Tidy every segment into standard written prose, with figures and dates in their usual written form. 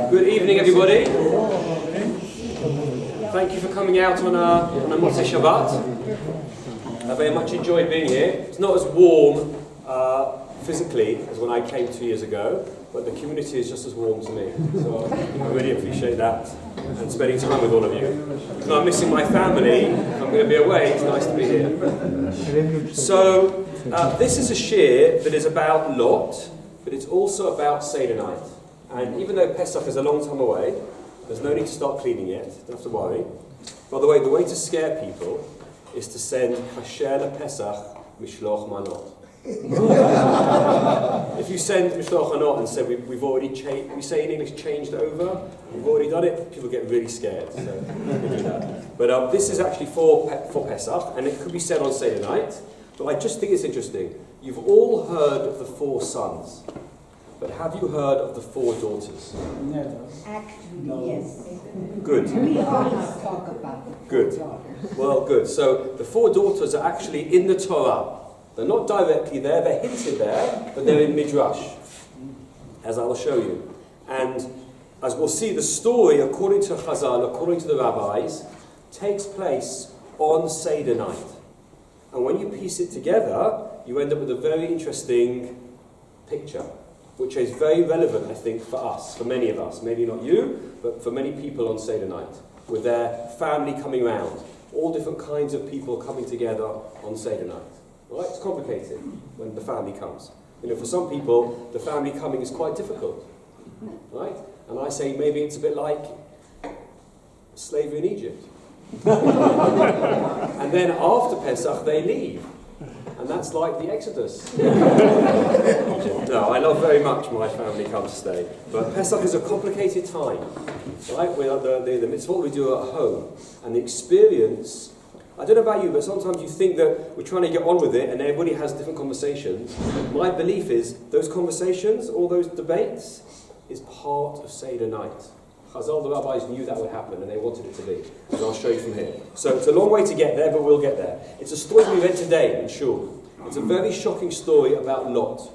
Good evening, everybody. Thank you for coming out on a Motzei Shabbat. I very much enjoyed being here. It's not as warm physically as when I came 2 years ago, but the community is just as warm to me. So I really appreciate that and spending time with all of you. Because I'm missing my family. If I'm going to be away, it's nice to be here. So this is a shir that is about Lot, but it's also about Seder night. And even though Pesach is a long time away, there's no need to start cleaning yet, don't have to worry. By the way to scare people is to send Kasher LePesach Mishloach Manot. If you send Mishloach Manot and say we've already changed, we say in English changed over, we've already done it, people get really scared. So we do that. But this is actually for Pesach, and it could be said on Seder night. But I just think it's interesting. You've all heard of the 4 sons. But have you heard of the 4 daughters? Never. Actually, yes. Good. We always talk about the Good. Well, good. So the 4 daughters are actually in the Torah. They're not directly there, they're hinted there, but they're in Midrash, as I will show you. And as we'll see, the story, according to Chazal, according to the rabbis, takes place on Seder night. And when you piece it together, you end up with a very interesting picture, which is very relevant, I think, for us, for many of us. Maybe not you, but for many people on Seder night, with their family coming round. All different kinds of people coming together on Seder night. Right? It's complicated when the family comes. You know, for some people, the family coming is quite difficult. Right? And I say maybe it's a bit like slavery in Egypt. And then after Pesach, they leave. And that's like the Exodus. No, I love very much my family come to stay. But Pesach is a complicated time. Right? The mitzvot we do at home. And the experience, I don't know about you, but sometimes you think that we're trying to get on with it and everybody has different conversations. My belief is those conversations, all those debates, is part of Seder night. Chazal, the rabbis, knew that would happen and they wanted it to be. And I'll show you from here. So it's a long way to get there, but we'll get there. It's a story we read today in Shul. It's a very shocking story about Lot.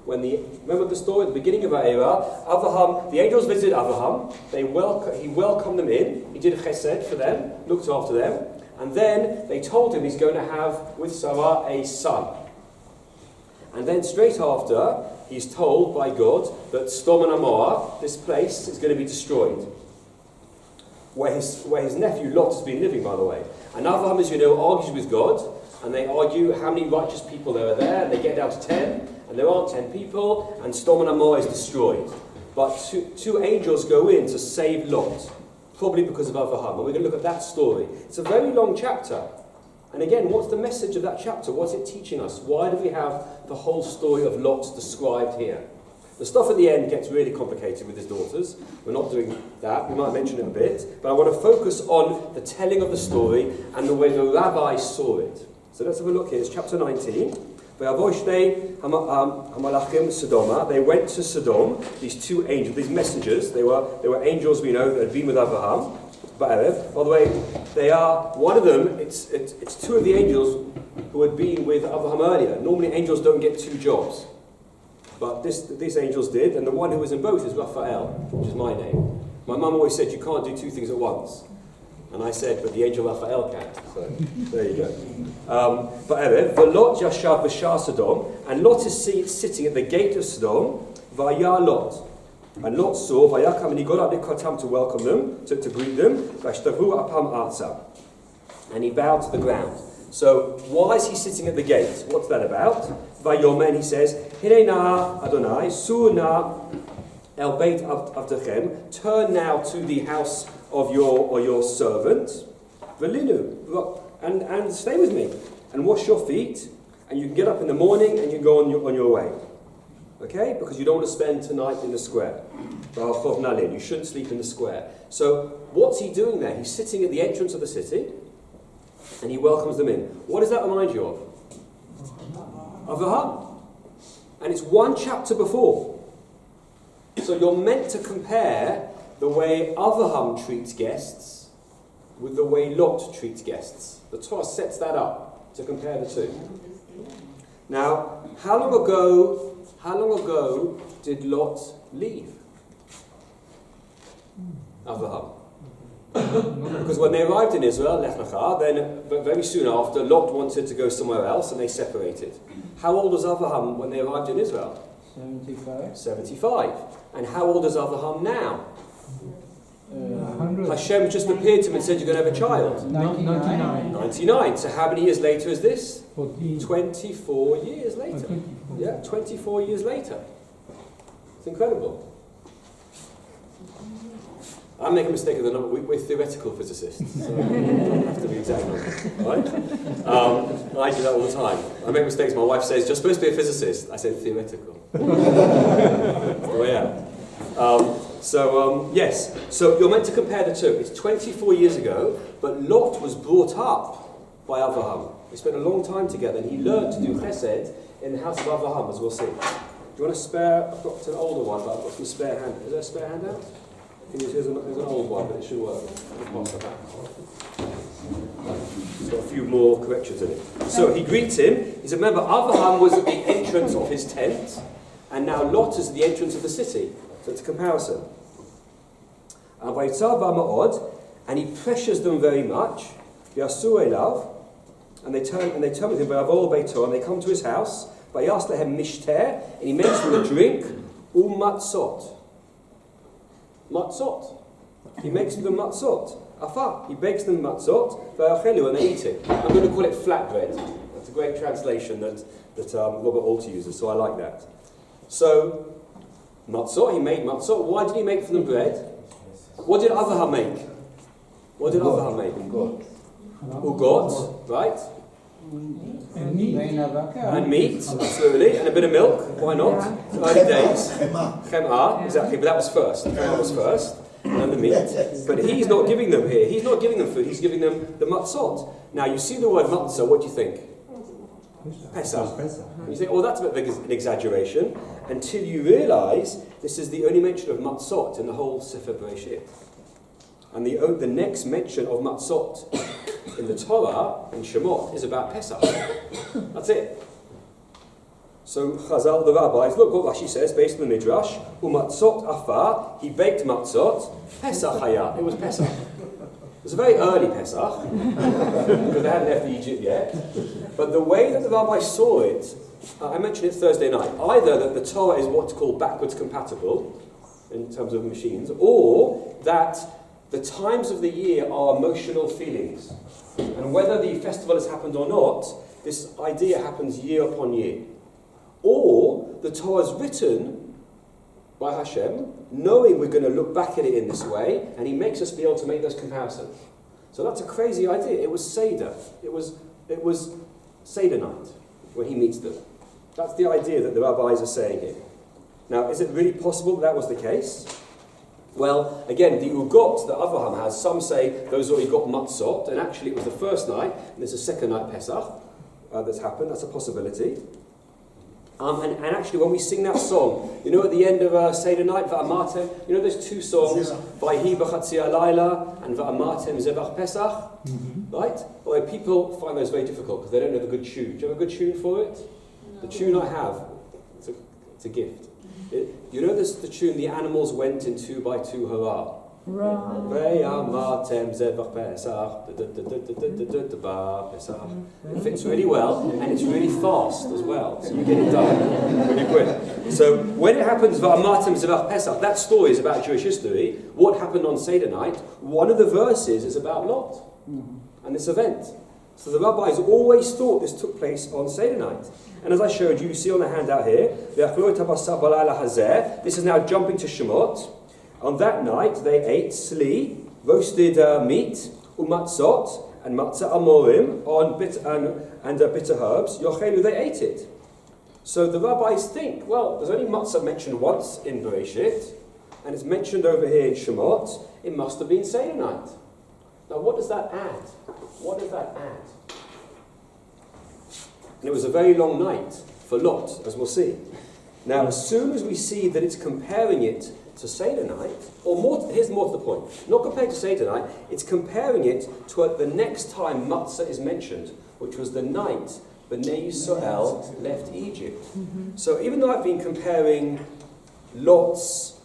Remember the story at the beginning of our era? Abraham, the angels visited Abraham. He welcomed them in. He did chesed for them, looked after them. And then they told him he's going to have with Sarah a son. And then straight after, he's told by God that Sodom and Gomorrah, this place, is going to be destroyed. Where his nephew Lot has been living, by the way. And Abraham, as you know, argues with God, and they argue how many righteous people there are there, and they get down to 10, and there aren't 10 people, and Sodom and Gomorrah is destroyed. But two angels go in to save Lot, probably because of Abraham, and we're going to look at that story. It's a very long chapter. And again, what's the message of that chapter? What's it teaching us? Why do we have the whole story of Lot described here? The stuff at the end gets really complicated with his daughters. We're not doing that. We might mention it a bit. But I want to focus on the telling of the story and the way the rabbis saw it. So let's have a look here. It's chapter 19. They went to Sodom, these 2 angels, these messengers. They were angels we know that had been with Abraham. By the way, they are, one of them, it's 2 of the angels who had been with Abraham earlier. Normally angels don't get 2 jobs. But these angels did, and the one who was in both is Raphael, which is my name. My mum always said you can't do 2 things at once. And I said, but the angel Raphael can. So, there you go. Lot Yashav B'Shar Sodom, and Lot is sitting at the gate of Sodom, Vaya Lot. And Lot saw, Vayakam, and he got up Nikotam to welcome them, to greet them, Vashtavu Apam Arza. And he bowed to the ground. So, why is he sitting at the gate? What's that about? Vayomen, he says, Hirena Adonai, Surna El Beit Avdechem, turn now to the house of your servant, Velinu, and stay with me, and wash your feet, and you can get up in the morning and you go on your way. Okay? Because you don't want to spend tonight in the square. You shouldn't sleep in the square. So, what's he doing there? He's sitting at the entrance of the city, and he welcomes them in. What does that remind you of? Avraham. And it's 1 chapter before. So you're meant to compare the way Avraham treats guests with the way Lot treats guests. The Torah sets that up to compare the 2. Now, how long ago How long ago did Lot leave Avraham? Because when they arrived in Israel, Lech Lecha, then very soon after, Lot wanted to go somewhere else and they separated. How old was Avraham when they arrived in Israel? 75. 75. And how old is Avraham now? 100. Hashem just appeared to him and said, you're going to have a child. 99. 99. So how many years later is this? 14. 24 years later. 24. Yeah, 24 years later. It's incredible. I make a mistake of the number. We're theoretical physicists, so I have to be exact numbers, right? I do that all the time. I make mistakes. My wife says, "You're supposed to be a physicist." I said, "Theoretical." That's the way out. Yes. So you're meant to compare the two. It's 24 years ago, but Lot was brought up by Avraham. They spent a long time together, and he learned to do chesed in the house of Avraham, as we'll see. Do you want a spare? I've got an older one, but I've got some spare hand. Is there a spare handout? Here's an old one, but it should work. It's got a few more corrections in it. So he greets him. He said, remember, Avraham was at the entrance of his tent, and now Lot is at the entrance of the city. So it's a comparison. And he pressures them very much. And they turn with him, and they come to his house. And he makes them a drink, umatzot. Matzot. He makes them matzot. Afa. He bakes them matzot, and they eat it. I'm going to call it flatbread. That's a great translation that Robert Alter uses, so I like that. So, matzot, he made matzot. Why did he make for them bread? What did Avraham make? What did Avraham make? Ugot, right? And meat. And meat, absolutely, and a bit of milk, why not? Early days. Chem'ah, exactly, but that was first. Chem'ah was first, and then the meat. But he's not giving them here, he's not giving them food, he's giving them the matzot. Now you see the word matzah, what do you think? Pesach. You think, oh, that's a bit of an exaggeration, until you realise this is the only mention of matzot in the whole Sefer Bereshit. And the next mention of matzot in the Torah, in Shemot, is about Pesach. That's it. So Chazal, the rabbis, look what Rashi says, based on the Midrash, Umatzot afar, he baked matzot, Pesach haya, it was Pesach. It was a very early Pesach, because they hadn't left Egypt yet. But the way that the rabbis saw it, I mentioned it Thursday night, either that the Torah is what's called backwards compatible, in terms of machines, or that the times of the year are emotional feelings. And whether the festival has happened or not, this idea happens year upon year. Or the Torah is written by Hashem, knowing we're going to look back at it in this way, and he makes us be able to make those comparisons. So that's a crazy idea. It was Seder. It was Seder night when he meets them. That's the idea that the rabbis are saying here. Now, is it really possible that was the case? Well, again, the ugot that Avraham has, some say those already got matzot, and actually it was the first night, and there's a second night Pesach that's happened. That's a possibility. And actually, when we sing that song, you know, at the end of Seder night, Va'amatem, you know those two songs, Vayhi b'chatzi alayla and Va'amatem zevach Pesach, right? Well, people find those very difficult because they don't know the good tune. Do you have a good tune for it? No. The tune I have, it's a gift. You know this, the tune, the animals went in 2 by 2 hurrah. It fits really well, and it's really fast as well, so you get it done really quick. So when it happens, that story is about Jewish history. What happened on Seder night? One of the verses is about Lot and this event. So the rabbis always thought this took place on Seder night. And as I showed you, you see on the handout here, this is now jumping to Shemot. On that night, they ate sli, roasted meat, umatzot, and matzah amorim, and bitter herbs. Yochelu, they ate it. So the rabbis think, well, there's only matzah mentioned once in Bereshit, and it's mentioned over here in Shemot. It must have been Seder night. Now, what does that add? What does that add? And it was a very long night for Lot, as we'll see. Now, as soon as we see that it's comparing it to Seder night, or more, here's more to the point. Not compared to Seder night, it's comparing it to the next time matzah is mentioned, which was the night Bnei Yisrael left Egypt. So even though I've been comparing Lot's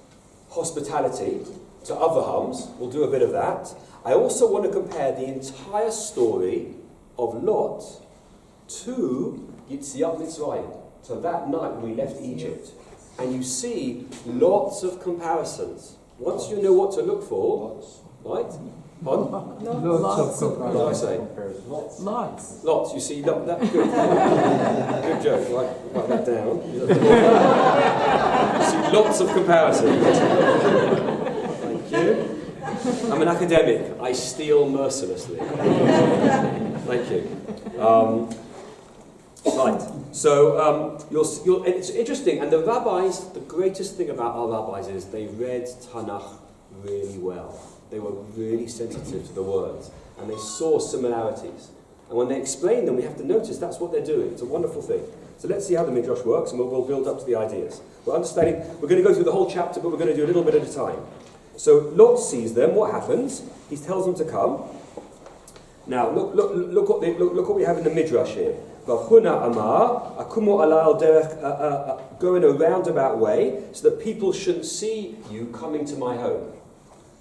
hospitality to Abraham's, we'll do a bit of that, I also want to compare the entire story of Lot to Yitziat Mitzrayim, to that night when we left Egypt. And you see lots of comparisons. Once you know what to look for, right? On? Lots of What did I say? Lots. Lots, you see, that good. Good joke, write that down. You see lots of comparisons. Thank you. I'm an academic, I steal mercilessly. Thank you. Right, so it's interesting, and the rabbis, the greatest thing about our rabbis is they read Tanakh really well. They were really sensitive to the words, and they saw similarities. And when they explain them, we have to notice that's what they're doing. It's a wonderful thing. So let's see how the Midrash works, and we'll build up to the ideas. We're going to go through the whole chapter, but we're going to do a little bit at a time. So Lot sees them. What happens? He tells them to come. Now, look what we have in the Midrash here. V'chuna amar, akumu ala al derech, go in a roundabout way, so that people shouldn't see you coming to my home.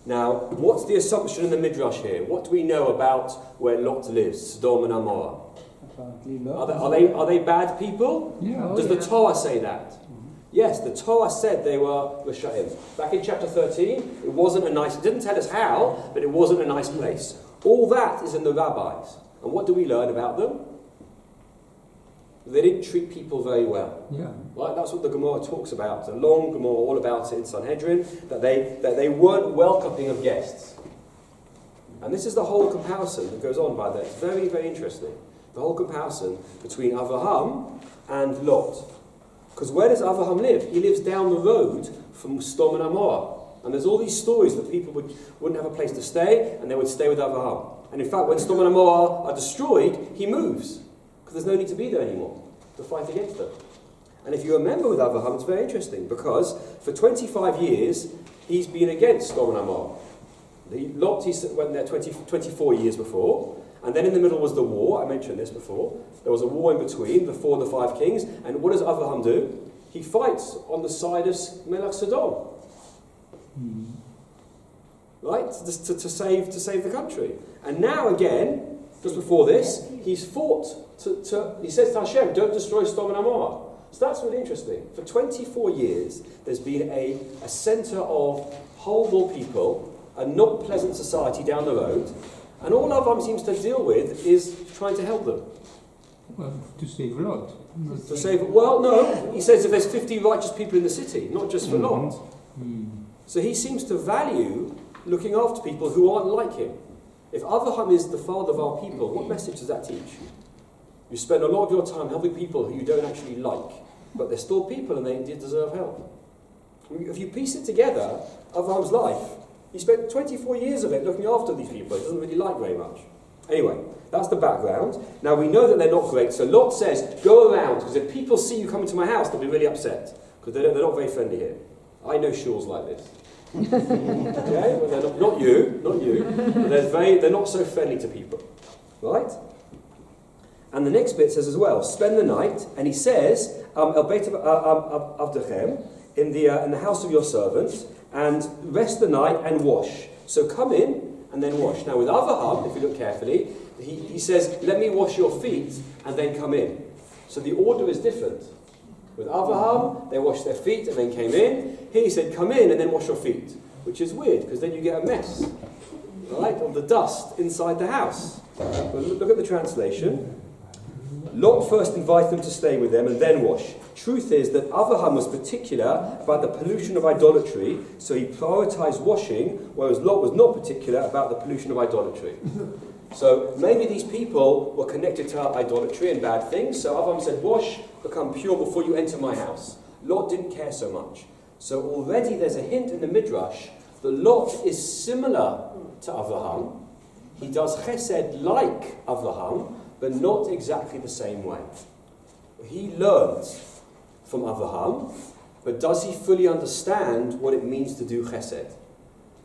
Now, what's the assumption in the Midrash here? What do we know about where Lot lives, Sodom and Amorah? Are they bad people? Yeah. Does the Torah say that? Yes, the Torah said they were Rishayim. Back in chapter 13, it didn't tell us how, but it wasn't a nice place. All that is in the rabbis. And what do we learn about them? They didn't treat people very well. Yeah. Right? That's what the Gemara talks about. It's a long Gemara all about it in Sanhedrin, that they weren't welcoming of guests. And this is the whole comparison that goes on by that. It's very, very interesting. The whole comparison between Avraham and Lot. Because where does Avraham live? He lives down the road from Sodom and Amorah. And there's all these stories that people wouldn't have a place to stay, and they would stay with Avraham. And in fact, when Sodom and Amorah are destroyed, he moves. Because there's no need to be there anymore to fight against them. And if you remember with Avraham, it's very interesting, because for 25 years, he's been against Sodom and Amorah. Lot, he went there 24 years before, and then in the middle was the war. I mentioned this before. There was a war in between, the 4 and the 5 kings, and what does Avraham do? He fights on the side of Melech Sodom. Right? To save the country. And now again, just before this, he's fought he says to Hashem, don't destroy Sodom and Amorah. So that's really interesting. For 24 years, there's been a centre of horrible people, a not pleasant society down the road, and all Avraham seems to deal with is trying to help them. Well, to save Lot. To save, well, no, he says if there's 50 righteous people in the city, not just for Lot. So he seems to value looking after people who aren't like him. If Avraham is the father of our people, what message does that teach? You spend a lot of your time helping people who you don't actually like, but they're still people and they deserve help. If you piece it together, Avraham's life, he spent 24 years of it looking after these people he doesn't really like very much. Anyway, that's the background. Now we know that they're not great, so Lot says, go around, because if people see you coming to my house, they'll be really upset, because they're not very friendly here. I know shuls like this. Okay? Well, they're not you, but they're not so friendly to people. Right? And the next bit says as well, spend the night, and he says, El Beit Avdechem, in the house of your servants, and rest the night and wash. So come in and then wash. Now with Avraham, if you look carefully, he says, let me wash your feet and then come in. So the order is different. With Avraham, they washed their feet and then came in. Here he said, come in and then wash your feet, which is weird because then you get a mess, right, of the dust inside the house. But look at the translation. Lot first invited them to stay with them and then wash. Truth is that Avraham was particular about the pollution of idolatry, so he prioritized washing, whereas Lot was not particular about the pollution of idolatry. So maybe these people were connected to idolatry and bad things, so Avraham said, wash, become pure before you enter my house. Lot didn't care so much. So already there's a hint in the Midrash that Lot is similar to Avraham. He does chesed like Avraham, but not exactly the same way. He learned from Avraham, but does he fully understand what it means to do chesed?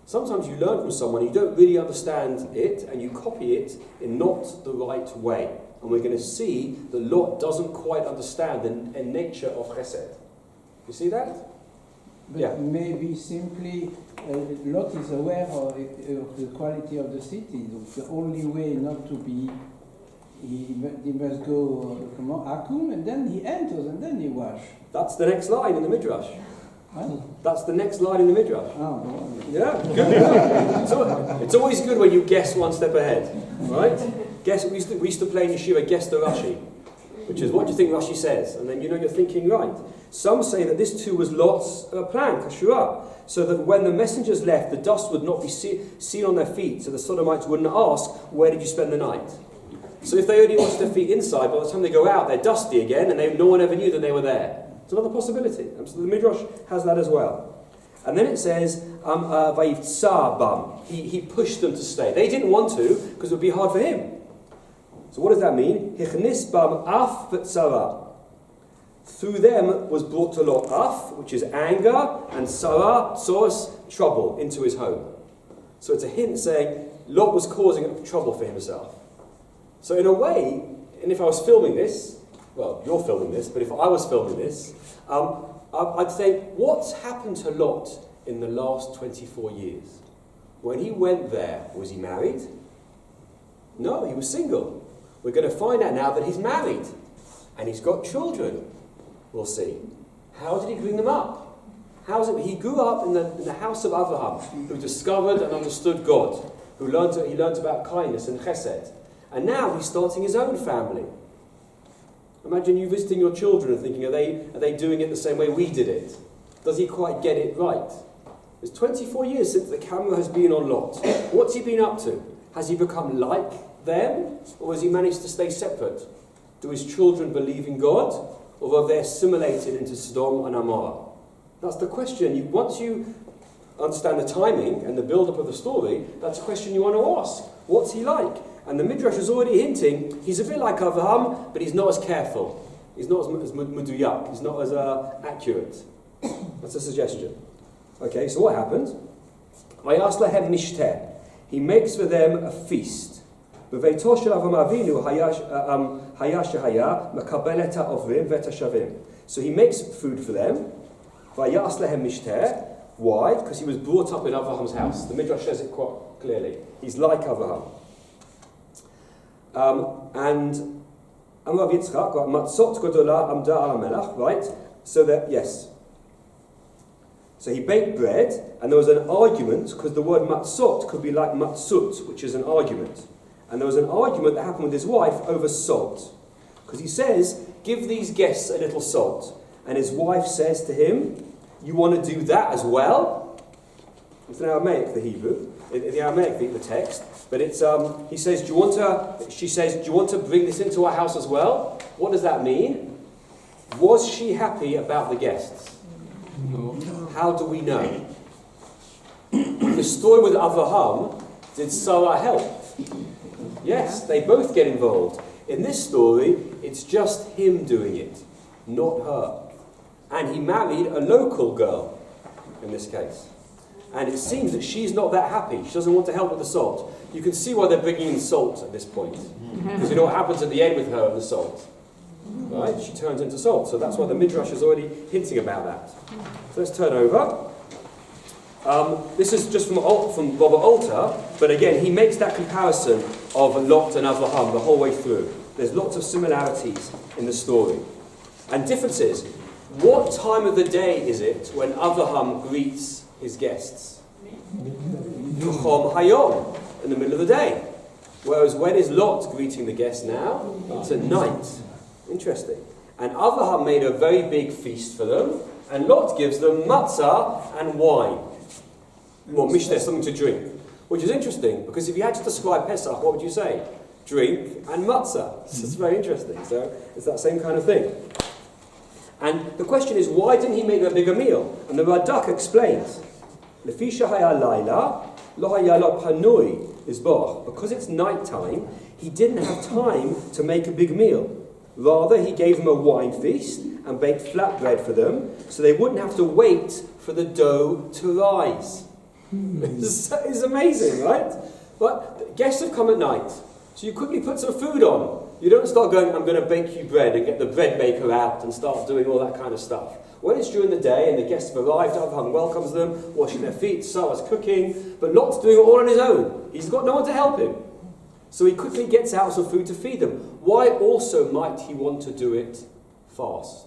Sometimes you learn from someone, you don't really understand it, and you copy it in not the right way. And we're going to see that Lot doesn't quite understand the nature of chesed. You see that? But Yeah. maybe simply Lot is aware of the quality of the city. The only way not to be, he must go Akum, and then he enters, and then he wash. That's the next line in the Midrash. Huh? That's the next line in the Midrash. Oh, no. Yeah, good. It's always good when you guess one step ahead, right? Guess. We used to play in Yeshiva, guess the Rashi, which is what do you think Rashi says? And then you know you're thinking right. Some say that this too was Lot's plan, Kashua, so that when the messengers left, the dust would not be seen on their feet, so the Sodomites wouldn't ask, where did you spend the night? So if they only washed their feet inside, by the time they go out, they're dusty again, and no one ever knew that they were there. It's another possibility. So the Midrash has that as well. And then it says, Vayivtzar bam. He pushed them to stay. They didn't want to, because it would be hard for him. So what does that mean? Hichnis bam af v'tzara. Through them was brought to Lot af, which is anger, and Sarah, source, trouble, into his home. So it's a hint saying Lot was causing trouble for himself. So in a way, and if I was filming this, well, you're filming this, but if I was filming this, I'd say, what's happened to Lot in the last 24 years? When he went there, was he married? No, he was single. We're going to find out now that he's married, and he's got children. We'll see. How did he bring them up? How is it? He grew up in the house of Abraham, who discovered and understood God, he learned about kindness and chesed. And now he's starting his own family. Imagine you visiting your children and thinking, are they doing it the same way we did it? Does he quite get it right? It's 24 years since the camera has been on Lot. What's he been up to? Has he become like them? Or has he managed to stay separate? Do his children believe in God? Or have they assimilated into Sodom and Amorah? That's the question. Once you understand the timing and the build-up of the story, that's a question you want to ask. What's he like? And the Midrash is already hinting, he's a bit like Avraham, but he's not as careful. He's not as muduyak. He's not as accurate. That's a suggestion. Okay, so what happens? Vayas lehem mishteh. He makes for them a feast. B'veito shel Avraham Avinu haya shehaya makabel et ha'ovrim v'et hashavim. So he makes food for them. Vayas lehem mishteh. Why? Because he was brought up in Avraham's house. The Midrash says it quite clearly. He's like Avraham. And Amrav Yitzchak, matzot godola amda al melach, right? So that, yes. So he baked bread, and there was an argument, because the word matzot could be like matzut, which is an argument. And there was an argument that happened with his wife over salt. Because he says, give these guests a little salt. And his wife says to him, you want to do that as well? It's an Aramaic, the Hebrew. In the Aramaic, the text. But it's, she says, do you want to bring this into our house as well? What does that mean? Was she happy about the guests? No. How do we know? The story with Avraham, did Sarah help? Yes, they both get involved. In this story, it's just him doing it, not her. And he married a local girl, in this case. And it seems that she's not that happy. She doesn't want to help with the salt. You can see why they're bringing in salt at this point. Because you know what happens at the end with her and the salt. Right? She turns into salt. So that's why the Midrash is already hinting about that. So let's turn over. This is just from Robert Alter. But again, he makes that comparison of Lot and Avraham the whole way through. There's lots of similarities in the story. And differences. What time of the day is it when Avraham greets his guests? Chom Hayom, in the middle of the day. Whereas when is Lot greeting the guests now? It's at night. Interesting. And Avraham made a very big feast for them, and Lot gives them matzah and wine. Well, mishneh, something to drink. Which is interesting, because if you had to describe Pesach, what would you say? Drink and matzah. So it's very interesting. So it's that same kind of thing. And the question is, why didn't he make a bigger meal? And the Rabbi Dr explains, because it's night time, he didn't have time to make a big meal. Rather, he gave them a wine feast and baked flatbread for them, so they wouldn't have to wait for the dough to rise. It's amazing, right? But guests have come at night, so you quickly put some food on. You don't start going, I'm going to bake you bread and get the bread maker out and start doing all that kind of stuff. When it's during the day and the guests have arrived, Abraham welcomes them, washing their feet, Sarah's cooking, but Lot's doing it all on his own. He's got no one to help him. So he quickly gets out some food to feed them. Why also might he want to do it fast?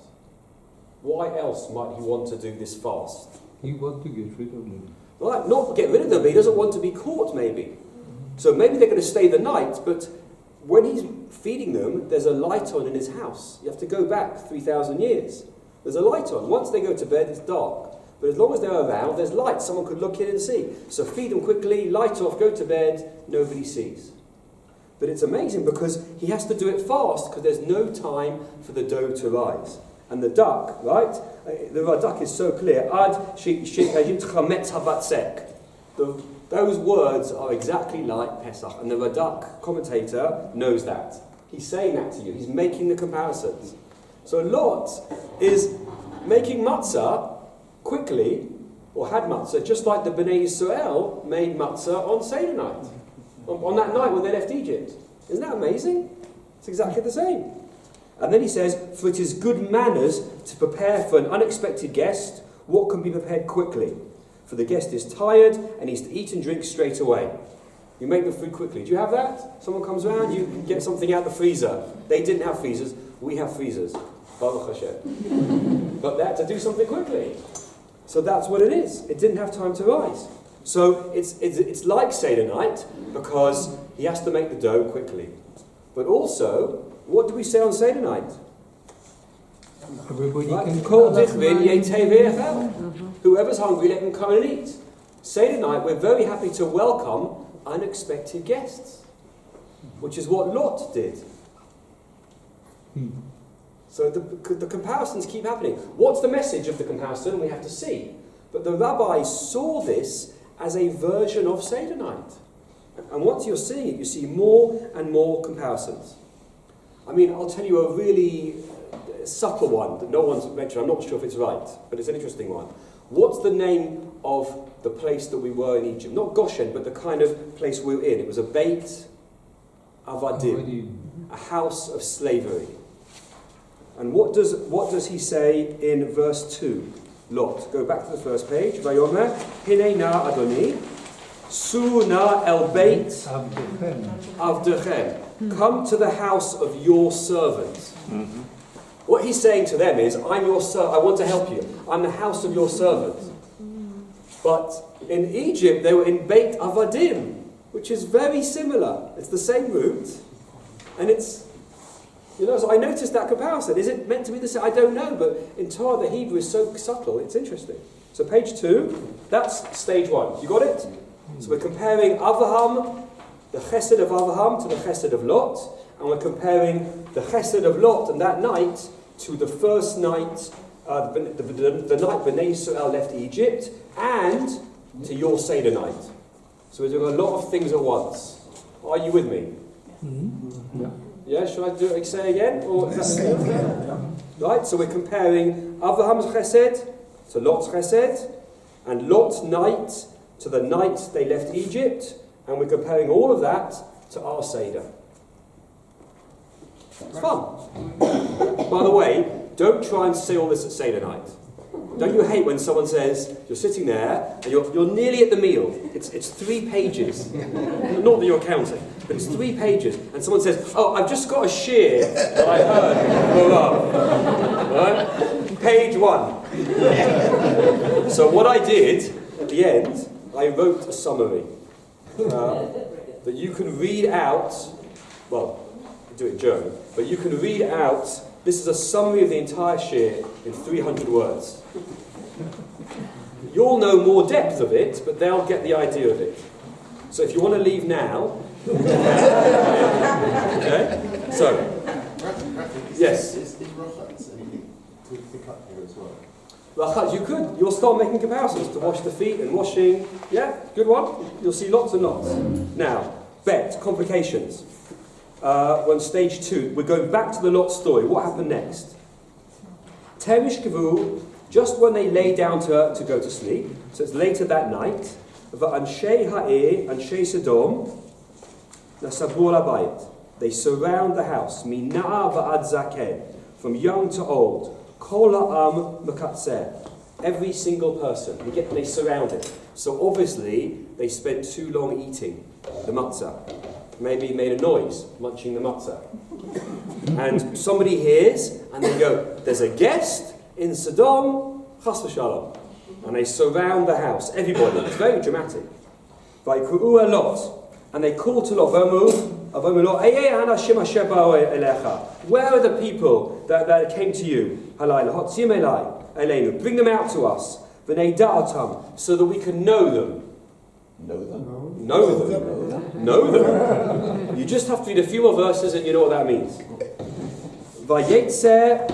Why else might he want to do this fast? He wants to get rid of them. Right, not get rid of them, but he doesn't want to be caught maybe. So maybe they're going to stay the night, but when he's feeding them, there's a light on in his house. You have to go back 3,000 years. There's a light on. Once they go to bed, it's dark. But as long as they're around, there's light. Someone could look in and see. So feed them quickly, light off, go to bed, nobody sees. But it's amazing because he has to do it fast because there's no time for the dough to rise. And the duck, right? The duck is so clear. Those words are exactly like Pesach. And the Radak commentator knows that. He's saying that to you. He's making the comparisons. So Lot is making matzah quickly, or had matzah, just like the Bnei Yisrael made matzah on Seder night. On that night when they left Egypt. Isn't that amazing? It's exactly the same. And then he says, for it is good manners to prepare for an unexpected guest what can be prepared quickly. For the guest is tired and needs to eat and drink straight away. You make the food quickly. Do you have that? Someone comes around, you get something out the freezer. They didn't have freezers, we have freezers. Baruch Hashem. But they had to do something quickly. So that's what it is. It didn't have time to rise. So it's like Seder night because he has to make the dough quickly. But also, what do we say on Seder night? Everybody Right? can Whoever's hungry, let them come and eat. Seder night, we're very happy to welcome unexpected guests, which is what Lot did. So the comparisons keep happening. What's the message of the comparison? We have to see. But the rabbis saw this as a version of Seder night. And once you're seeing it, you see more and more comparisons. I mean, I'll tell you a really subtle one that no one's mentioned. I'm not sure if it's right, but it's an interesting one. What's the name of the place that we were in Egypt? Not Goshen, but the kind of place we were in. It was a Beit Avadim, a house of slavery. And what does he say in verse 2? Lot. Go back to the first page. Vayomer, Hinei na Adoni, Su na el Beit Avdechem. Come to the house of your servant. Mm-hmm. What he's saying to them is, I'm your servant. I want to help you. I'm the house of your servant. But in Egypt, they were in Beit Avadim, which is very similar. It's the same root, and it's, so I noticed that comparison. Is it meant to be the same? I don't know, but in Torah, the Hebrew is so subtle, it's interesting. So page 2, that's stage 1. You got it? So we're comparing Avraham, the chesed of Avraham, to the chesed of Lot, and we're comparing the chesed of Lot and that night to the first night, the night Bnei Yisrael left Egypt, and to your Seder night. So we're doing a lot of things at once. Are you with me? Mm-hmm. Yeah, should I say again? Or right, so we're comparing Abraham's chesed to Lot's chesed, and Lot's night to the night they left Egypt, and we're comparing all of that to our Seder. It's fun. By the way, don't try and say all this at Seder night. Don't you hate when someone says, you're sitting there, and you're nearly at the meal. It's 3 pages. Not that you're counting, but it's 3 pages. And someone says, oh, I've just got a shear that I heard. Right? Page 1. So what I did, at the end, I wrote a summary that you can read out. Well, I do it in German, but you can read out. This is a summary of the entire shir in 300 words. You'll know more depth of it, but they'll get the idea of it. So if you want to leave now, okay? So, yes. Is Rachatz anything to pick up here as well? Rachatz, you could. You'll start making comparisons to wash the feet and washing. Yeah, good one. You'll see lots and lots. Now, bet, complications. On stage 2, we're going back to the Lot story. What happened next? Terish Kavu, just when they lay down to go to sleep, so it's later that night, V'anshei ha'ir, Anshei Sodom, Nasabu abayit. They surround the house, Mina'a va'ad zaken, from young to old. Kol ha'am mekatzeh. Every single person. They surround it. So obviously, they spent too long eating the matzah. Maybe made a noise, munching the matzah. And somebody hears, and they go, there's a guest in Sodom, chas v'shalom. And they surround the house, everybody. It's very dramatic. Vayku'u Lot. And they call to Lot, Avomu Lot, ana Hashem asher ba'u elecha. Where are the people that came to you? Halayla, hotzim elai, eleinu. Bring them out to us. V'nei da'atam, so that we can know them. Know them? Know them. You just have to read a few more verses and you know what that means. Vayetzer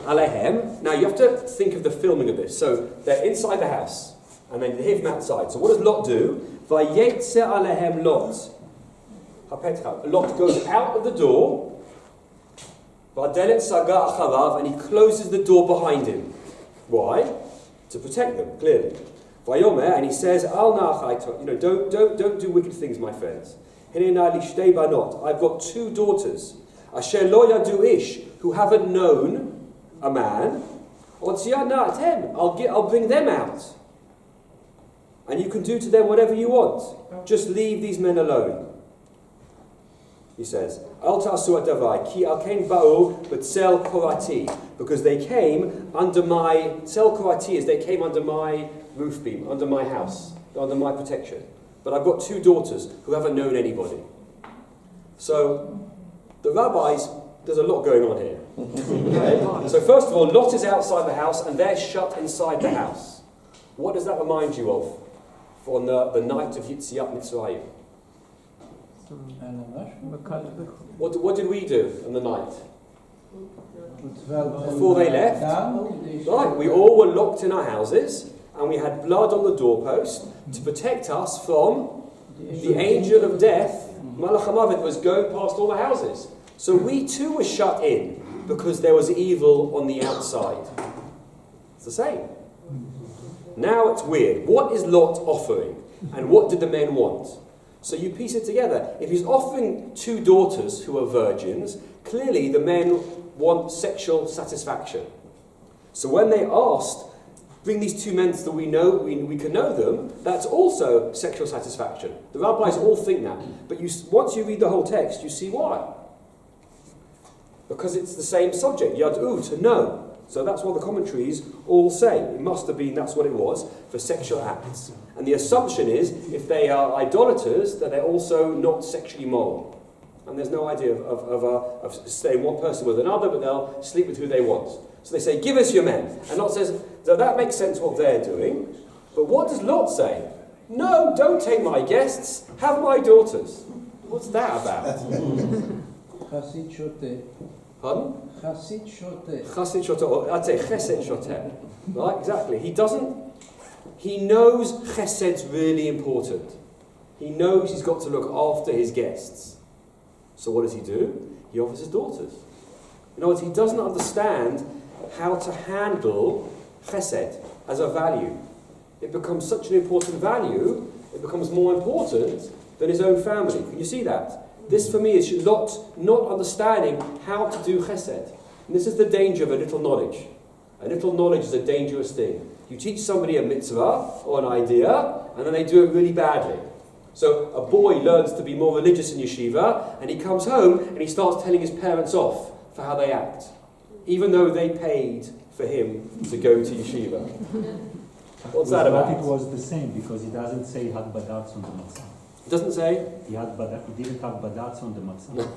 alehem. Now you have to think of the filming of this. So they're inside the house, and then they hear from outside. So what does Lot do? Vayetzer alehem Lot. Lot goes out of the door. V'adelet saga acharav, and he closes the door behind him. Why? To protect them, clearly. Vayomer, and he says, Al na'achai, don't do wicked things, my friends. Hinena li shtei banot. I've got 2 daughters. Asher lo yadu ish, who haven't known a man. Otziyah na'atem. I'll bring them out. And you can do to them whatever you want. Just leave these men alone. He says, Al ta'asu adavai, ki al kain ba'u b'tzel korati. Because they came under my, tzel korati is they came under my roof beam, under my house, under my protection. But I've got 2 daughters who haven't known anybody. So, the rabbis, there's a lot going on here. Okay? So first of all, Lot is outside the house and they're shut inside the house. What does that remind you of from the night of Yitziat Mitzrayim? What did we do on the night? Before they left? Right, we all were locked in our houses and we had blood on the doorpost to protect us from the angel of death. Malach HaMavet was going past all the houses. So we too were shut in because there was evil on the outside. It's the same. Now it's weird. What is Lot offering? And what did the men want? So you piece it together. If he's offering 2 daughters who are virgins, clearly the men want sexual satisfaction. So when they asked, bring these 2 men so that we can know them, that's also sexual satisfaction. The rabbis all think that. But once you read the whole text, you see why. Because it's the same subject, yad'u, to know. So that's what the commentaries all say. It must have been, that's what it was, for sexual acts. And the assumption is, if they are idolaters, that they're also not sexually moral. And there's no idea of staying one person with another, but they'll sleep with who they want. So they say, give us your men. And Lot says, so that makes sense what they're doing. But what does Lot say? No, don't take my guests, have my daughters. What's that about? Pardon? Chasid shoteh. Chasid shoteh, or I'd say chesed shoteh. Right, exactly. He knows chesed's really important. He knows he's got to look after his guests. So what does he do? He offers his daughters. In other words, he doesn't understand how to handle chesed as a value. It becomes such an important value, it becomes more important than his own family. Can you see that? This for me is Lot not understanding how to do chesed. And this is the danger of a little knowledge. A little knowledge is a dangerous thing. You teach somebody a mitzvah or an idea, and then they do it really badly. So a boy learns to be more religious in yeshiva, and he comes home and he starts telling his parents off for how they act, even though they paid for him to go to yeshiva. What's that about? It was the same, because he doesn't say had badatz on the matzah. It doesn't say? He didn't have badatz on the matzah.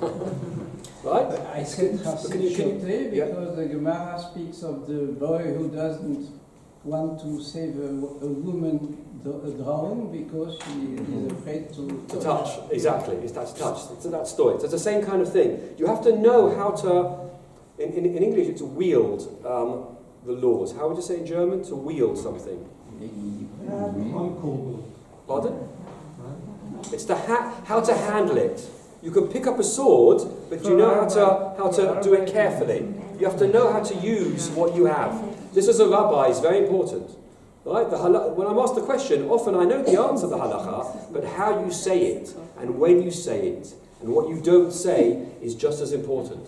Right? I said Chasid shoteh because the Gemara speaks of the boy who doesn't want to save a woman drown because she is afraid to touch. Exactly, it's that touch. It's that story. It's the same kind of thing. You have to know how to, in English it's wield the laws. How would you say in German? To wield something. Pardon? It's how to handle it. You can pick up a sword, but you know how to do it carefully. You have to know how to use what you have. This as a rabbi is very important. Right? When I'm asked the question, often I know the answer to the halacha, but how you say it, and when you say it, And what you don't say is just as important.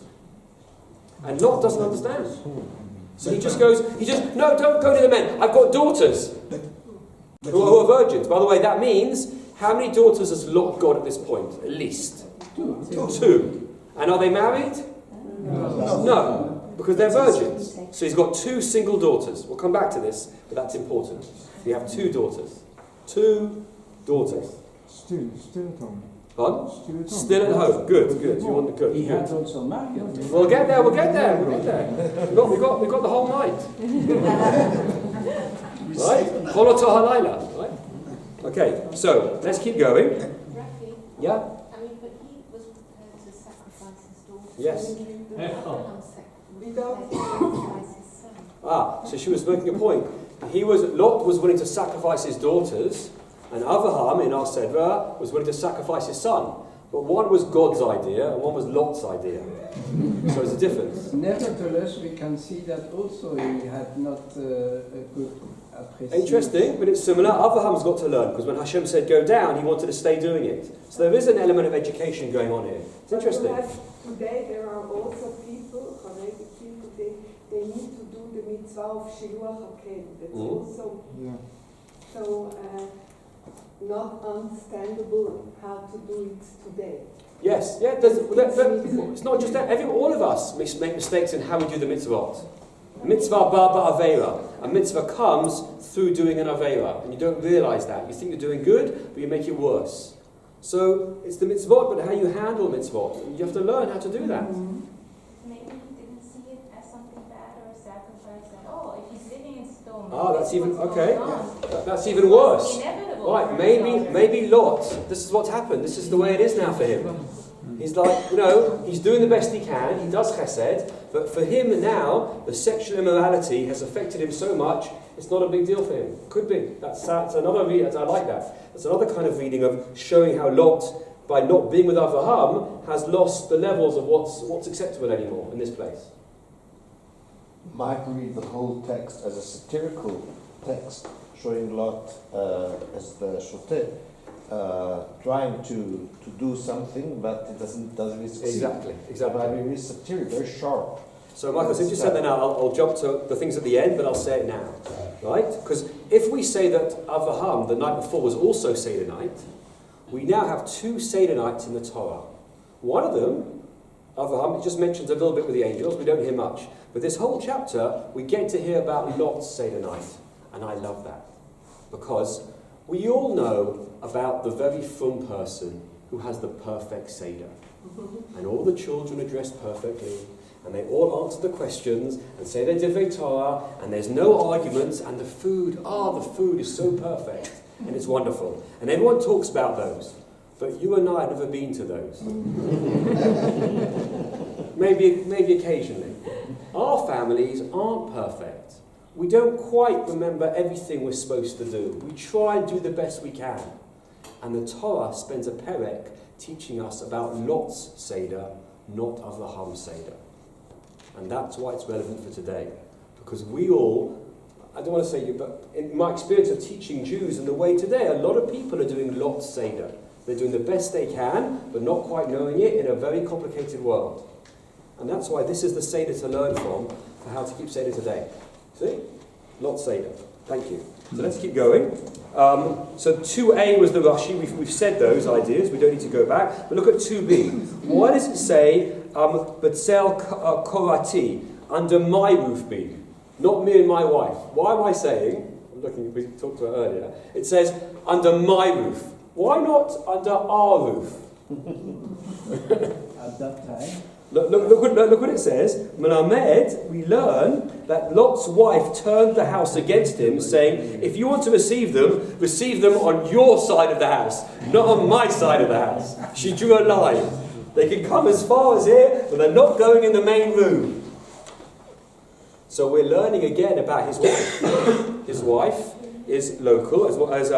And Lot doesn't understand. So he just goes, no, don't go to the men. I've got daughters who are virgins. By the way, that means, how many daughters has Lot got at this point? At least? Two. And are they married? No, because they're virgins. So he's got 2 single daughters. We'll come back to this, but that's important. We have 2 daughters. 2 daughters. Still at home. Pardon? Still at home. Good. You want the good. He had also married. We'll get there. We've got the whole night. Right? Choloto halayla. Right? Okay, so let's keep going. Rafi, Yeah? I mean, but he was prepared to sacrifice his daughter. Yes. Abraham sacrificed his son. So she was making a point. Lot was willing to sacrifice his daughters, and Avraham in our Seder was willing to sacrifice his son. But one was God's idea, and one was Lot's idea. So there's a difference. Nevertheless, we can see that also he had not a good appreciation. Interesting, but it's similar. Avraham's got to learn, because when Hashem said go down, he wanted to stay doing it. So there is an element of education going on here. It's interesting. Today there are also people, Hasidic people, they need to do the mitzvah of Shiluach HaKen. That's also so not understandable how to do it today. Yes, yeah. It's not just that. All of us make mistakes in how we do the mitzvot. Mitzvah ba aveira. A mitzvah comes through doing an aveira, and you don't realise that. You think you're doing good, but you make it worse. So it's the mitzvot, but how you handle mitzvot. And you have to learn how to do that. Maybe he didn't see it as something bad or a sacrifice at all. If he's living in stone, That's even okay. That's even worse. Right? Maybe Lot. This is what's happened. This is the way it is now for him. He's like, he's doing the best he can. He does chesed, but for him now, the sexual immorality has affected him so much. It's not a big deal for him. Could be. That's another reading. I like that. That's another kind of reading of showing how Lot, by not being with Avraham, has lost the levels of what's acceptable anymore in this place. Might read the whole text as a satirical text, showing Lot as the shoteh, trying to do something, but it doesn't really succeed. Exactly. But very satirical, very sharp. So, Michael, since you said that now, I'll jump to the things at the end, but I'll say it now. Right? Because if we say that Avraham, the night before, was also Seder night, we now have 2 Seder nights in the Torah. One of them, Avraham, it just mentions a little bit with the angels, we don't hear much. But this whole chapter, we get to hear about Lot's Seder night. And I love that. Because we all know about the very frum person who has the perfect Seder. And all the children are dressed perfectly, and they all answer the questions and say their Divrei Torah, and there's no arguments, and the food is so perfect, and it's wonderful. And everyone talks about those, but you and I have never been to those. maybe occasionally. Our families aren't perfect. We don't quite remember everything we're supposed to do. We try and do the best we can. And the Torah spends a perek teaching us about Lot's Seder, not Avraham's Seder. And that's why it's relevant for today. Because we all, I don't want to say you, but in my experience of teaching Jews in the way today, a lot of people are doing Lot's Seder. They're doing the best they can, but not quite knowing it in a very complicated world. And that's why this is the Seder to learn from for how to keep Seder today. See? Lot's Seder. Thank you. So let's keep going. So 2a was the Rashi. We've said those ideas. We don't need to go back. But look at 2b. Why does it say, Betzel Korati, under my roof be? Not me and my wife. Why am I saying, we talked to her earlier, it says, under my roof. Why not under our roof? At that time. Look what it says. Melamed, we learn that Lot's wife turned the house against him, saying, if you want to receive them on your side of the house, not on my side of the house. She drew a line. They can come as far as here, but they're not going in the main room. So we're learning again about his wife. His wife is local, as well as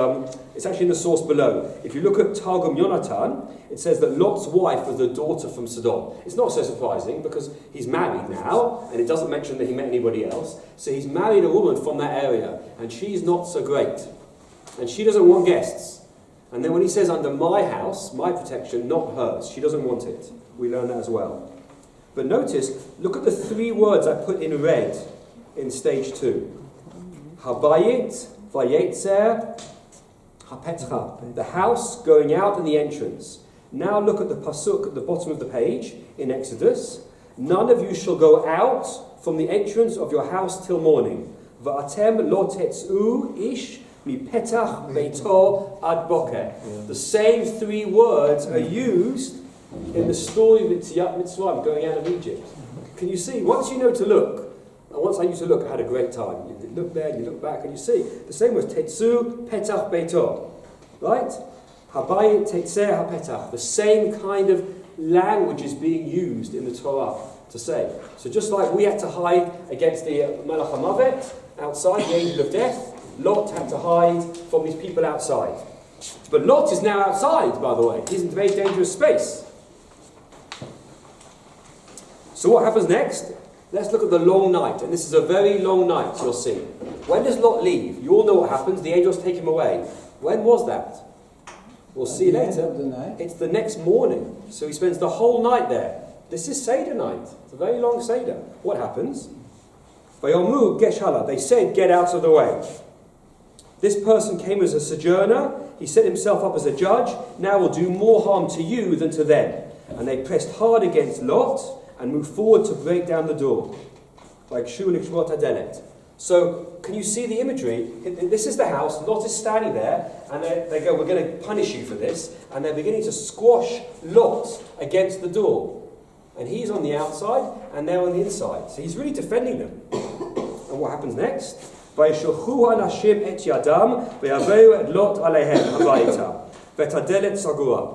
it's actually in the source below. If you look at Targum Yonatan, it says that Lot's wife was the daughter from Sodom. It's not so surprising because he's married now, and it doesn't mention that he met anybody else. So he's married a woman from that area, and she's not so great. And she doesn't want guests. And then when he says under my house, my protection, not hers. She doesn't want it. We learn that as well. But notice, look at the 3 words I put in red in stage 2. Habayit, vayetzer, hapetcha. The house going out and the entrance. Now look at the pasuk at the bottom of the page in Exodus. None of you shall go out from the entrance of your house till morning. Va'atem lo tetzu ish mi petach beito ad boker. The same 3 words are used in the story of Yetziat Mitzrayim, going out of Egypt. Can you see? Once you know to look, and once I used to look, I had a great time. You look there, you look back, and you see the same words. Tetzu petach beito, right? Habayit tetzeh hapetach. The same kind of language is being used in the Torah to say. So just like we had to hide against the Malach HaMavet outside, the angel of death, Lot had to hide from these people outside. But Lot is now outside, by the way. He's in a very dangerous space. So what happens next? Let's look at the long night. And this is a very long night, you'll see. When does Lot leave? You all know what happens. The angels take him away. When was that? We'll see later. It's the next morning. So he spends the whole night there. This is Seder night. It's a very long Seder. What happens? Vayomu geshala. They said, get out of the way. This person came as a sojourner. He set himself up as a judge. Now will do more harm to you than to them. And they pressed hard against Lot and moved forward to break down the door. Like Shulik Shmot Adelet. So, can you see the imagery? This is the house. Lot is standing there, and they go, we're going to punish you for this. And they're beginning to squash Lot against the door. And he's on the outside, and they're on the inside. So he's really defending them. And what happens next? וישלחו אנשים את ידם ויביאו את לוט עליהם הביתה ואת הדלת סגורה.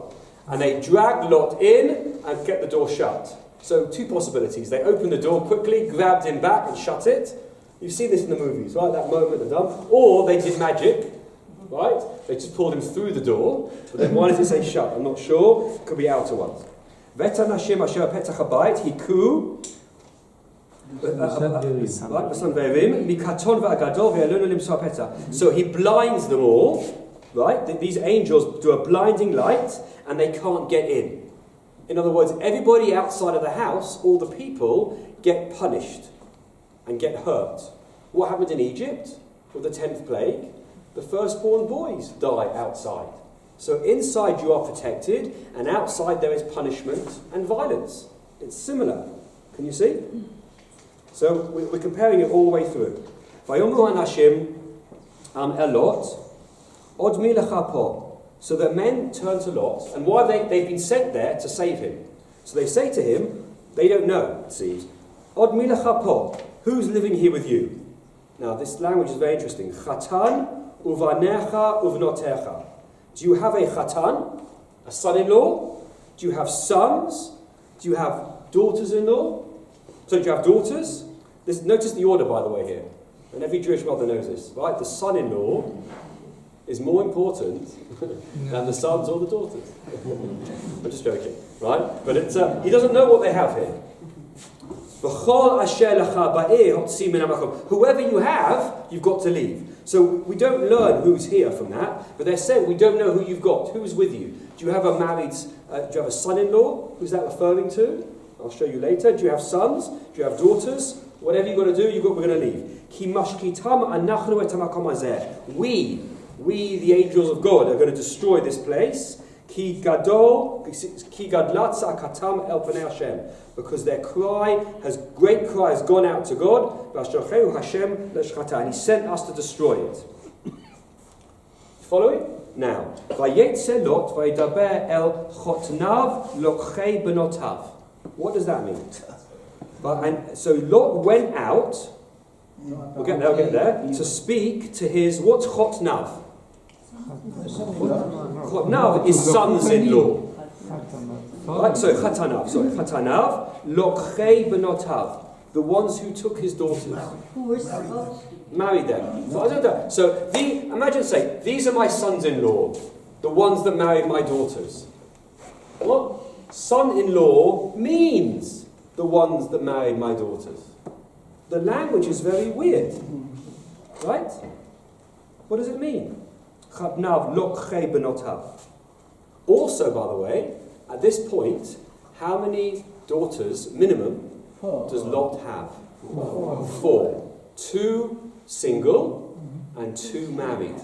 And they drag Lot in and get the door shut. So 2 possibilities. They open the door quickly, grabbed him back and shut it. You've seen this in the movies, right? That moment they're done. Or they did magic, right? They just pulled him through the door. But then why does it say shut? I'm not sure. It could be outer ones. ואת הנשים אשר פתח הבית היכו So he blinds them all, right? These angels do a blinding light and they can't get in. In other words, everybody outside of the house, all the people, get punished and get hurt. What happened in Egypt with the 10th plague? The firstborn boys die outside. So inside you are protected and outside there is punishment and violence. It's similar. Can you see? So we're comparing it all the way through. Vayomru hanashim elot od mi lecha po. So the men turn to Lot, and why they've been sent there to save him. So they say to him, they don't know, it seems. Od mi lecha po. Who's living here with you? Now this language is very interesting. Chatan uvanecha uvnotecha. Do you have a chatan, a son-in-law? Do you have sons? Do you have daughters-in-law? So do you have daughters? Notice the order, by the way, here. And every Jewish mother knows this, right? The son-in-law is more important than the sons or the daughters. I'm just joking, right? But it's, he doesn't know what they have here. Whoever you have, you've got to leave. So we don't learn who's here from that, but they're saying we don't know who you've got. Who's with you? Do you have a married, do you have a son-in-law? Who's that referring to? I'll show you later. Do you have sons? Do you have daughters? Whatever you've got to do, we're going to leave. We, the angels of God, are going to destroy this place. Because their great cry has gone out to God, and He sent us to destroy it. Follow it? Now, what does that mean? And so Lot went out, we'll get there, to speak to his, what's chotnav? Chotnav is sons-in-law. Right, so Chatanav, Lochei Benotav, the ones who took his daughters. Who were supposed to married them. So imagine saying, these are my sons-in-law, the ones that married my daughters. What? Son-in-law means the ones that married my daughters. The language is very weird. Right? What does it mean? Chabnav lokche benotav. Also, by the way, at this point, how many daughters, minimum, does Lot have? 4. 2 single and 2 married.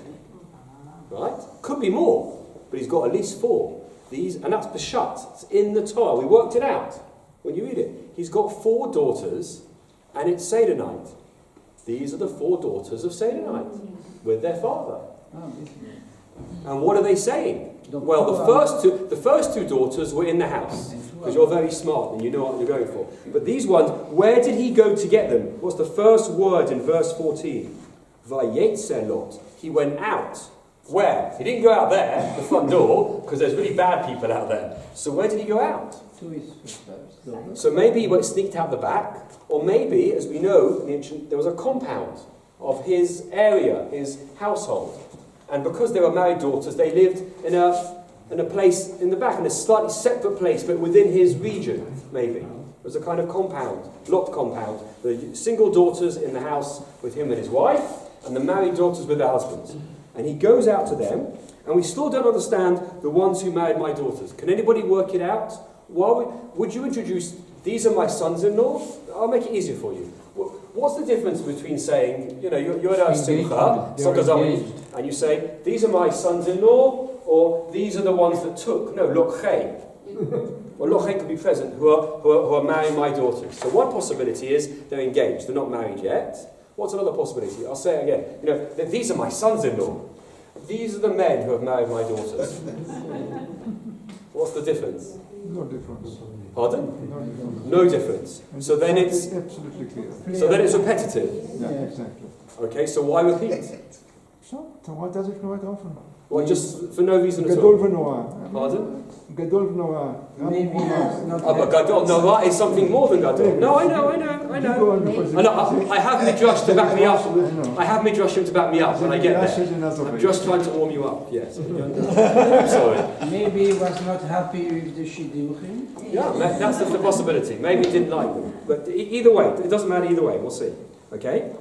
Right? Could be more, but he's got at least 4. And that's Peshat. It's in the Torah. We worked it out when you read it. He's got 4 daughters, and it's Seder night. These are the 4 daughters of Seder night with their father. And what are they saying? Well, the first two daughters were in the house, because you're very smart and you know what you're going for. But these ones, where did he go to get them? What's the first word in verse 14? Vayetze Lot. He went out. Where? He didn't go out there, the front door, because there's really bad people out there. So where did he go out? So maybe he went sneaked out the back, or maybe, as we know, in the ancient, there was a compound of his area, his household. And because they were married daughters, they lived in a place in the back, in a slightly separate place, but within his region, maybe. It was a kind of compound, Lot compound. The single daughters in the house with him and his wife, and the married daughters with their husbands. And he goes out to them, and we still don't understand the ones who married my daughters. Can anybody work it out? Would you introduce, these are my sons-in-law? I'll make it easier for you. What's the difference between saying, you're at a simcha, and you say, these are my sons-in-law, or these are the ones that took? No, lokhe. Well, lokhe could be present, who are marrying my daughters. So one possibility is they're engaged, they're not married yet. What's another possibility? I'll say it again. These are my sons-in-law. These are the men who have married my daughters. What's the difference? No difference. Pardon? No difference. So then it's absolutely clear. So then it's repetitive. Yeah, exactly. Okay, so why repeat? So why does it quite often? Well, just for no reason at Gadol all. v'noah. Pardon? Gadol v'noah. Maybe it's not. But Gadol, no, is something more than Gadol. No, I know. I have midrash to back me up. I have midrashim to back me up when I get there. I'm just trying to warm you up. Yes. I'm sorry. Maybe he was not happy with the shidduchim. Yeah, that's the possibility. Maybe he didn't like them. But either way, it doesn't matter either way. We'll see. Okay?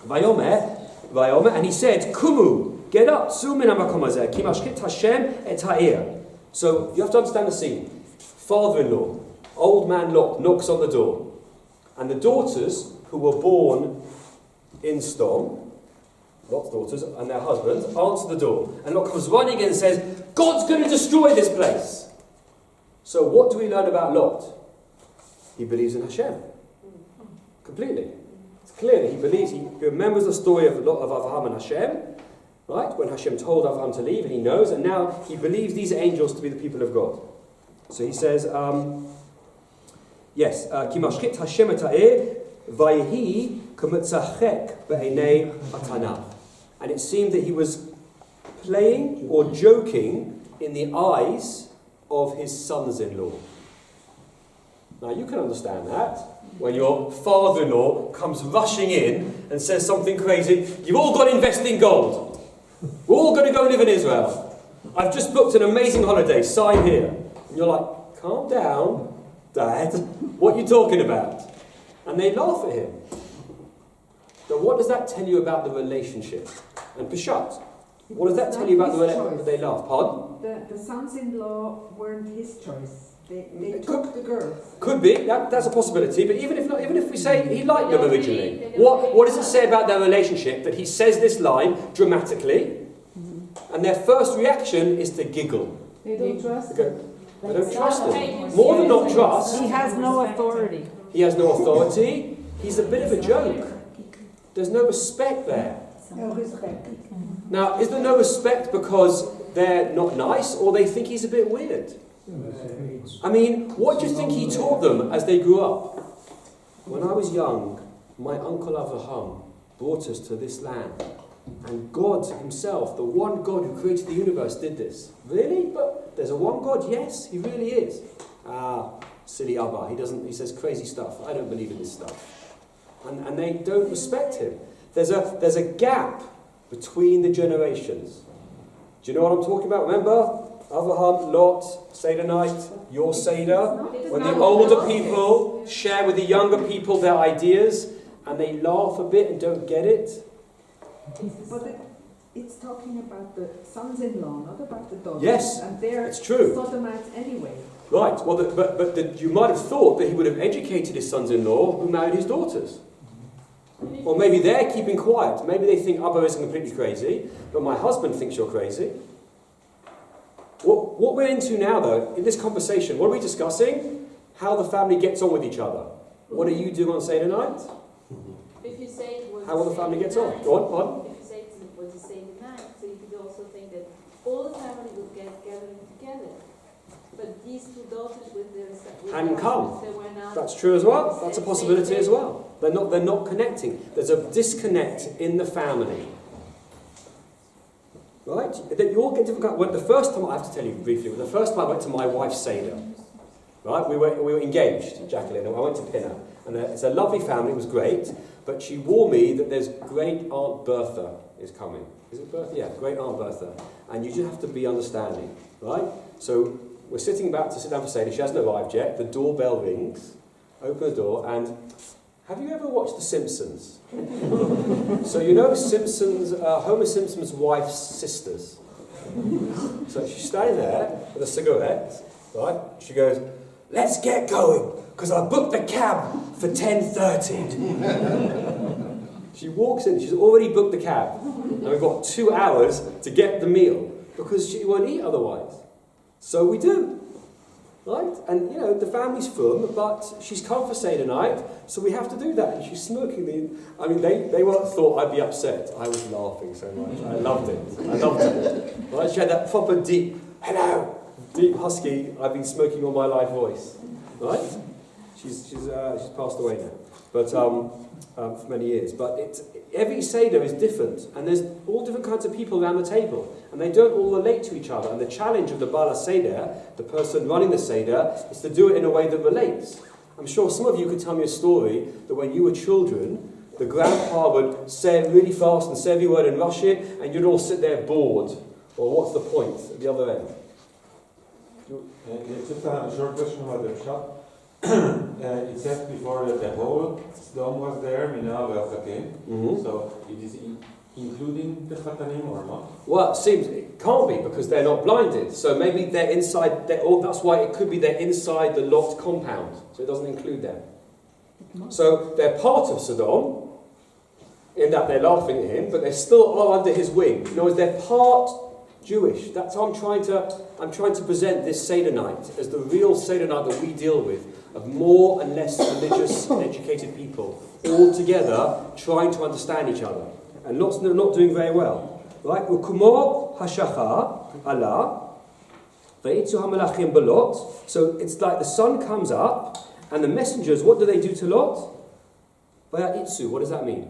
Vayomer, and he said, Kumu, get up, Sumin hamakom hazeh, ki mashchit Hashem et ha'ir. So you have to understand the scene. Father-in-law, old man Lot, knocks on the door. And the daughters who were born in Sdom, Lot's daughters and their husbands, answer the door. And Lot comes running in and says, God's going to destroy this place. So what do we learn about Lot? He believes in Hashem. Completely. It's clear that he believes, he remembers the story of Avraham and Hashem, right? When Hashem told Avraham to leave, and he knows, and now he believes these angels to be the people of God. So he says, yes, Ki mashchit Hashem et ha'ir, vayhi k'metzachek be'enei atanav. And it seemed that he was playing or joking in the eyes of his sons-in-law. Now you can understand that. When your father-in-law comes rushing in and says something crazy, you've all got to invest in gold. We're all going to go live in Israel. I've just booked an amazing holiday, sign here. And you're like, calm down, Dad. What are you talking about? And they laugh at him. So what does that tell you about the relationship? And Peshat, what does that tell you about the relationship? They laugh. Pardon? The sons-in-law weren't his choice. They took the girls. Could be, that's a possibility, but even if we say he liked them originally, what does it say about their relationship that he says this line dramatically, and their first reaction is to giggle? They don't trust him. They don't trust him. More than not trust. He has no authority. He has no authority. He's a bit of a joke. There's no respect there. No respect. Now, is there no respect because they're not nice, or they think he's a bit weird? I mean, what do you think he taught them as they grew up? When I was young, my uncle Avraham brought us to this land. And God himself, the one God who created the universe, did this. Really? But there's a one God? Yes, he really is. Silly Abba. He says crazy stuff. I don't believe in this stuff. And they don't respect him. There's a gap between the generations. Do you know what I'm talking about? Remember? Avraham, Lot, Seder night, your Seder, when the older people share with the younger people their ideas and they laugh a bit and don't get it. it's talking about the sons-in-law, not about the daughters. Yes, and they're it's true. sodomites anyway. Right, well, you might have thought that he would have educated his sons-in-law who married his daughters. Or maybe they're keeping quiet. Maybe they think Abba is completely crazy, but my husband thinks you're crazy. What we're into now, though, in this conversation, what are we discussing? How the family gets on with each other. What do you do on Seder night? If you say it was How will the family get on? Go on, pardon? If you say it was a Seder night, so you could also think that all the family would get gathering together. But these two daughters with their Hadn't come. they were not. That's true as well. That's a possibility as well. They're not connecting. There's a disconnect in the family. Right? Then you all get different. When the first time, I have to tell you briefly, the first time I went to my wife's Seder, right? We were engaged, Jacqueline, and I went to pin her. And it's a lovely family, it was great, but she warned me that there's great Aunt Bertha is coming. Is it Bertha? Yeah, great Aunt Bertha. And you just have to be understanding, right? So we're sitting back to sit down for Seder. She hasn't arrived yet. The doorbell rings. Open the door, and have you ever watched The Simpsons? So you know Homer Simpson's wife's sisters. So she's standing there with a cigarette, right? She goes, "Let's get going, because I booked the cab for 10:30. She walks in, she's already booked the cab, and we've got 2 hours to get the meal, because she won't eat otherwise. So we do. Right? And, you know, the family's firm, but she's come for Seder night, so we have to do that. And she's smoking the... I mean, they thought I'd be upset. I was laughing so much. I loved it. Right? She had that proper deep, hello, deep husky, I've been smoking all my life voice. Right? She's passed away now. But, for many years. But every Seder is different. And there's all different kinds of people around the table. And they don't all relate to each other. And the challenge of the Bala Seder, the person running the Seder, is to do it in a way that relates. I'm sure some of you could tell me a story that when you were children, the grandpa would say it really fast and say every word and rush it, and you'd all sit there bored. Or what's the point at the other end? Just a short question about the shop. It says before that the whole dome was there, Mina Ve'achakim. So it is including the Chatanim or not? Well, it can't be because they're not blinded. So maybe they're inside, that's why it could be they're inside the Lot compound. So it doesn't include them. So they're part of Sodom, in that they're laughing at him, but they still are under his wing. In other words, they're part Jewish. That's how I'm trying to present this Seder night as the real Seder night that we deal with, of more and less religious and educated people, all together trying to understand each other. And not doing very well. Right? U'kumo hashachar Allah ve'itzu hamalachim belot. So it's like the sun comes up, and the messengers, what do they do to Lot? Ve'itzu, what does that mean?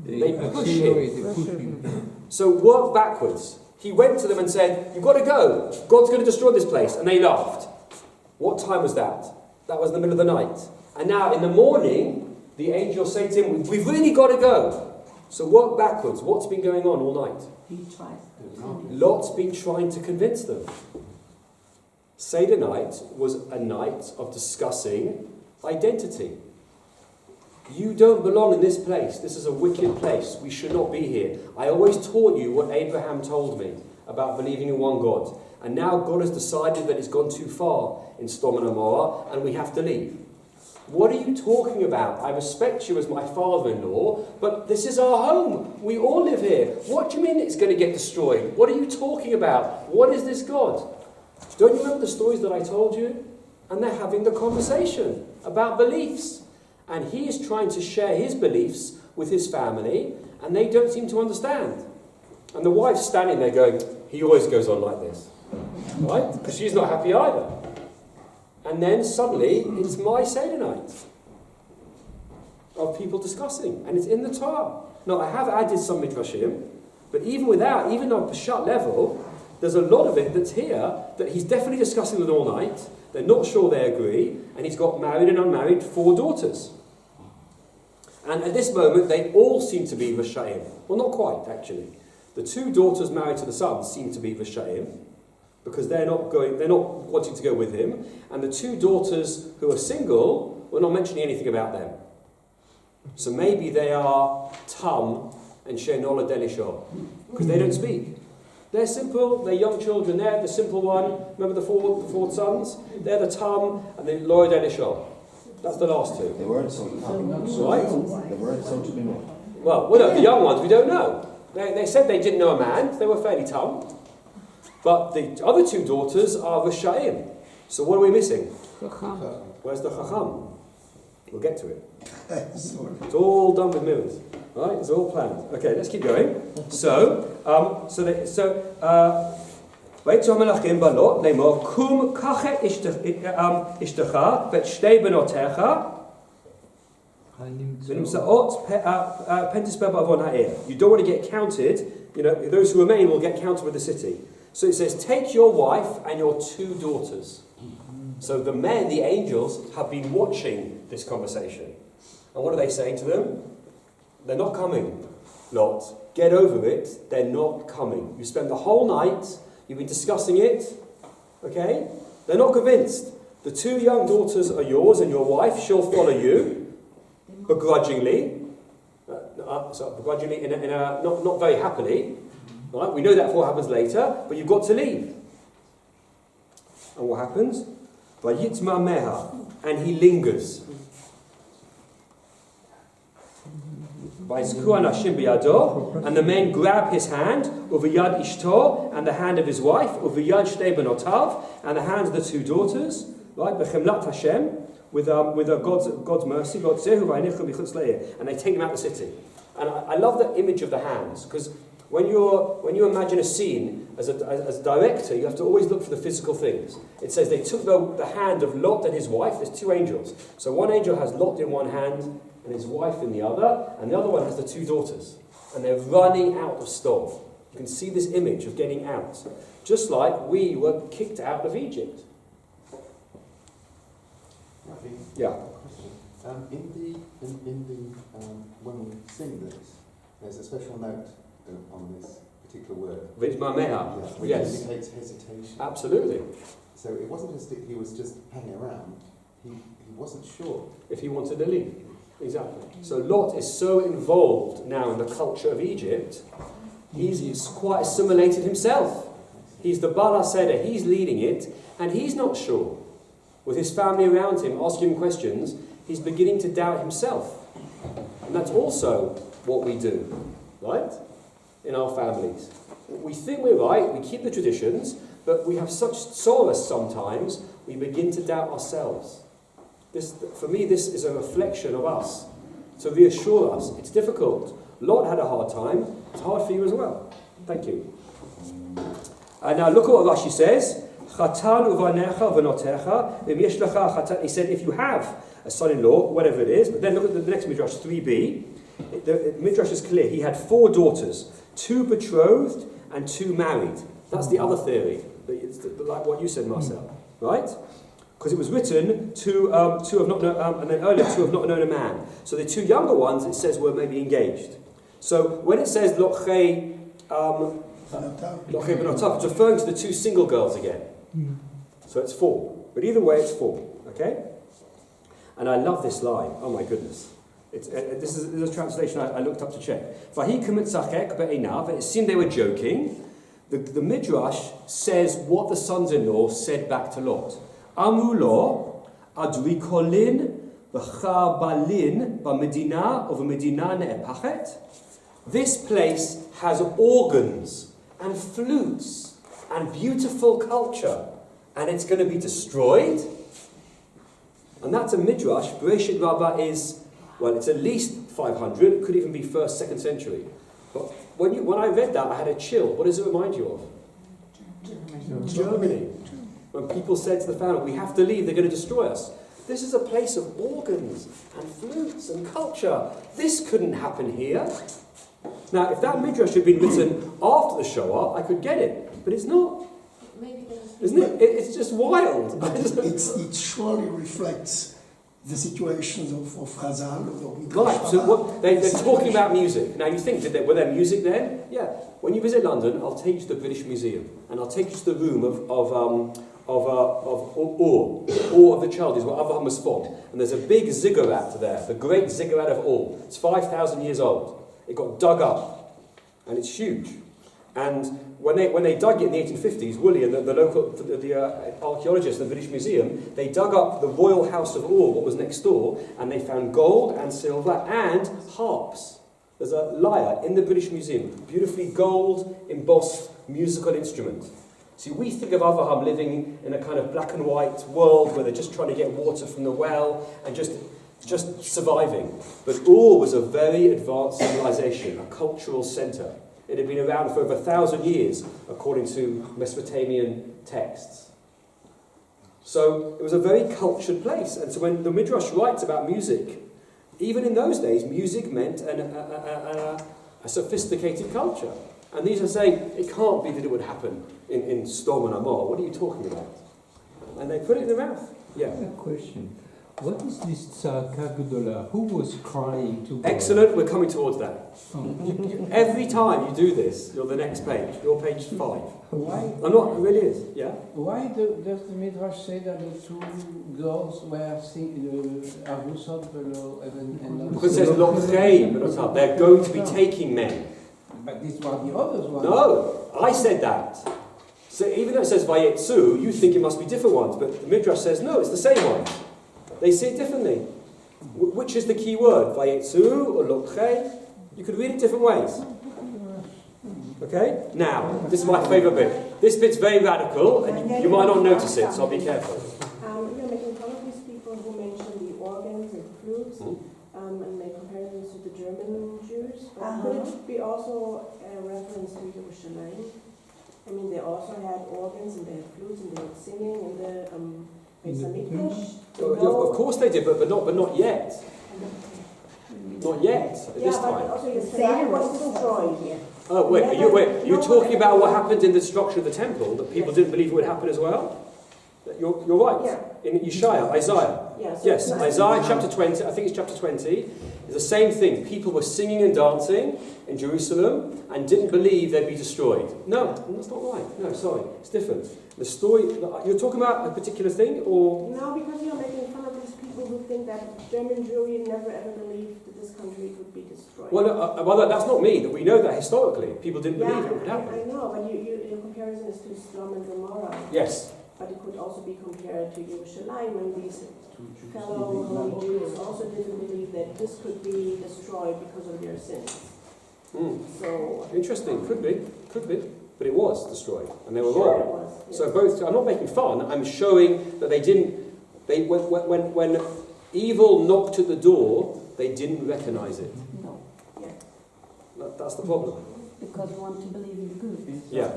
They push him. So work backwards. He went to them and said, "You've got to go. God's going to destroy this place." And they laughed. What time was that? That was in the middle of the night. And now in the morning, the angel said to him, "We've really got to go." So work backwards. What's been going on all night? He tries. Lot's been trying to convince them. Seder night was a night of discussing identity. You don't belong in this place. This is a wicked place. We should not be here. I always taught you what Abraham told me about believing in one God. And now God has decided that it's gone too far in Sodom and Gomorrah, and we have to leave. What are you talking about? I respect you as my father-in-law, but this is our home. We all live here. What do you mean it's going to get destroyed? What are you talking about? What is this God? Don't you remember the stories that I told you? And they're having the conversation about beliefs. And he is trying to share his beliefs with his family, and they don't seem to understand. And the wife's standing there going, "He always goes on like this." Right? Because she's not happy either. And then suddenly, it's my Seder night of people discussing. And it's in the Torah. Now, I have added some midrashim, but even on Peshat level, there's a lot of it that's here that he's definitely discussing with all night. They're not sure they agree, and he's got married and unmarried 4 daughters. And at this moment, they all seem to be Rishayim. Well, not quite, actually. The 2 daughters married to the son seem to be Rishayim, because they're not wanting to go with him. And the 2 daughters who are single, we're not mentioning anything about them. So maybe they are Tum and She'nola Delisho, because they don't speak. They're simple, they're young children, they're the simple one. Remember the four sons? They're the Tam and the Loa Delisho. That's the last two. They weren't so Right? They weren't so to be known. Well, no, the young ones we don't know. They said they didn't know a man, they were fairly Tam. But the other two daughters are Rishayim. So what are we missing? Where's the Chacham? We'll get to it. It's all done with mirrors. Right? It's all planned. Okay, let's keep going. So, ויצאו המלאכים בלוט לאמור קום קח את אשתך ואת שתי בנותיך ונמצאות פנטסבר בעוון העיר. You don't want to get counted, those who remain will get counted with the city. So it says, take your wife and your two daughters. So the men, the angels, have been watching this conversation. And what are they saying to them? They're not coming, Lot. Get over it. They're not coming. You spend the whole night, you've been discussing it, okay? They're not convinced. The two young daughters are yours and your wife, she'll follow you, begrudgingly. Begrudgingly, not very happily. Right? We know that what happens later, but you've got to leave. And what happens? Vayitma meha, and he lingers. And the men grab his hand, uviyad ishto, and the hand of his wife, uviyad shtei benotav, and the hands of the two daughters, right? B'chemlat Hashem, with God's mercy, God zehu v'aynichu b'chutz le'ir, and they take them out of the city. And I love the image of the hands, because when you imagine a scene as a director, you have to always look for the physical things. It says they took the hand of Lot and his wife. There's two angels. So one angel has Lot in one hand and his wife in the other, and the other one has the two daughters. And they're running out of Stov. You can see this image of getting out. Just like we were kicked out of Egypt. Rafi, Yeah. Question. When we sing this, there's a special note on this particular word. V'itmameha. Which Yes. indicates hesitation. Absolutely. So it wasn't just that he was just hanging around, he wasn't sure. If he wanted to leave. Exactly. So Lot is so involved now in the culture of Egypt, he's quite assimilated himself. He's the Baal HaSeder, he's leading it, and he's not sure. With his family around him asking him questions, he's beginning to doubt himself. And that's also what we do, right? In our families. We think we're right, we keep the traditions, but we have such solace sometimes, we begin to doubt ourselves. For me, this is a reflection of us, to reassure us. It's difficult. Lot had a hard time. It's hard for you as well. Thank you. And now look at what Rashi says. He said, if you have a son-in-law, whatever it is, but then look at the next Midrash, 3b. The Midrash is clear. He had 4 daughters, 2 betrothed and 2 married. That's the other theory, like what you said, Marcel, right? Because it was written, two have not known, and then earlier 2 have not known a man. So the 2 younger ones, it says, were maybe engaged. So when it says Lochei Benotav, it's referring to the 2 single girls again. So it's 4. But either way, it's 4. Okay? And I love this line. Oh my goodness. This is a translation I looked up to check. It seemed they were joking. The Midrash says what the sons-in-law said back to Lot. Amulo adrikolin v'chabalin b'medina of a medina ne'epachet. This place has organs and flutes and beautiful culture, and it's going to be destroyed. And that's a Midrash. Bereshit Rabbah is, well, it's at least 500. It could even be 1st, 2nd century. But when I read that, I had a chill. What does it remind you of? Germany. When people said to the family, we have to leave, they're going to destroy us. This is a place of organs and flutes and culture. This couldn't happen here. Now, if that Midrash had been written after the Shoah, I could get it. But it's not. Isn't it? It's just wild. It surely reflects the situations of Chazal. Right, so they're talking about music. Now you think, were there music then? Yeah. When you visit London, I'll take you to the British Museum, and I'll take you to the room of Or of the Child is what Avraham was from. And there's a big ziggurat there, the great ziggurat of Or. It's 5,000 years old. It got dug up, and it's huge. And when they dug it in the 1850s, Woolley and the local archaeologists in the British Museum, they dug up the Royal House of Ore, what was next door, and they found gold and silver and harps. There's a lyre in the British Museum, beautifully gold embossed musical instrument. See, we think of Avraham living in a kind of black and white world where they're just trying to get water from the well and just surviving. But Ur was a very advanced civilization, a cultural centre. It had been around for over 1,000 years, according to Mesopotamian texts. So it was a very cultured place. And so when the Midrash writes about music, even in those days, music meant a sophisticated culture. And these are saying, it can't be that it would happen in Sodom and Amor. What are you talking about? And they put it in their mouth. Yeah. A question. What is this Tzaka Gedola? Who was crying to God? Excellent, we're coming towards that. Oh. Every time you do this, you're the next page. You're page 5. Why? I'm not, it really is, yeah? Why does the Midrash say that the two girls were singing Avusot and Because it says Lochei, but they're going to be taking men. But these were the others ones. No, I said that. So even though it says Vayetzu, you think it must be different ones, but the Midrash says no, it's the same ones. They see it differently. Which is the key word? Vayetzu or Lochei? You could read it different ways. Okay? Now, this is my favourite bit. This bit's very radical, and you might not notice it, so I'll be careful. You're making fun of these people who mention the organs and flutes, and make comparisons to the German Jews. But could it be also a reference to Yerushalayim? I mean, they also had organs and they had flutes and they were singing in the Beis Hamikdash. Of course they did, but not yet. Not yet, at this time. But also Yerushalayim was destroyed here. Oh, wait, you're talking about what happened in the destruction of the temple, that people didn't believe it would happen as well? You're right. Yeah. In Isaiah. Yes, Isaiah chapter 20, I think it's chapter 20, is the same thing. People were singing and dancing in Jerusalem and didn't believe they'd be destroyed. No, that's not right. No, sorry, it's different. The story, you're talking about a particular thing, or? No, because you're making fun of these people who think that German Jewry never ever believed that this country would be destroyed. Well, that's not me. We know that historically. People didn't believe it would happen. I know, but your comparison is to Sodom and Gomorrah. Yes. But it could also be compared to Yerushalayim, when these fellow holy Jews also didn't believe that this could be destroyed because of their sins. So interesting, could be, but it was destroyed, and they were wrong. It was, yes. So both, I'm not making fun. I'm showing that they didn't. When evil knocked at the door, they didn't recognize it. No. Yeah. That's the problem. Because we want to believe in good. Yeah.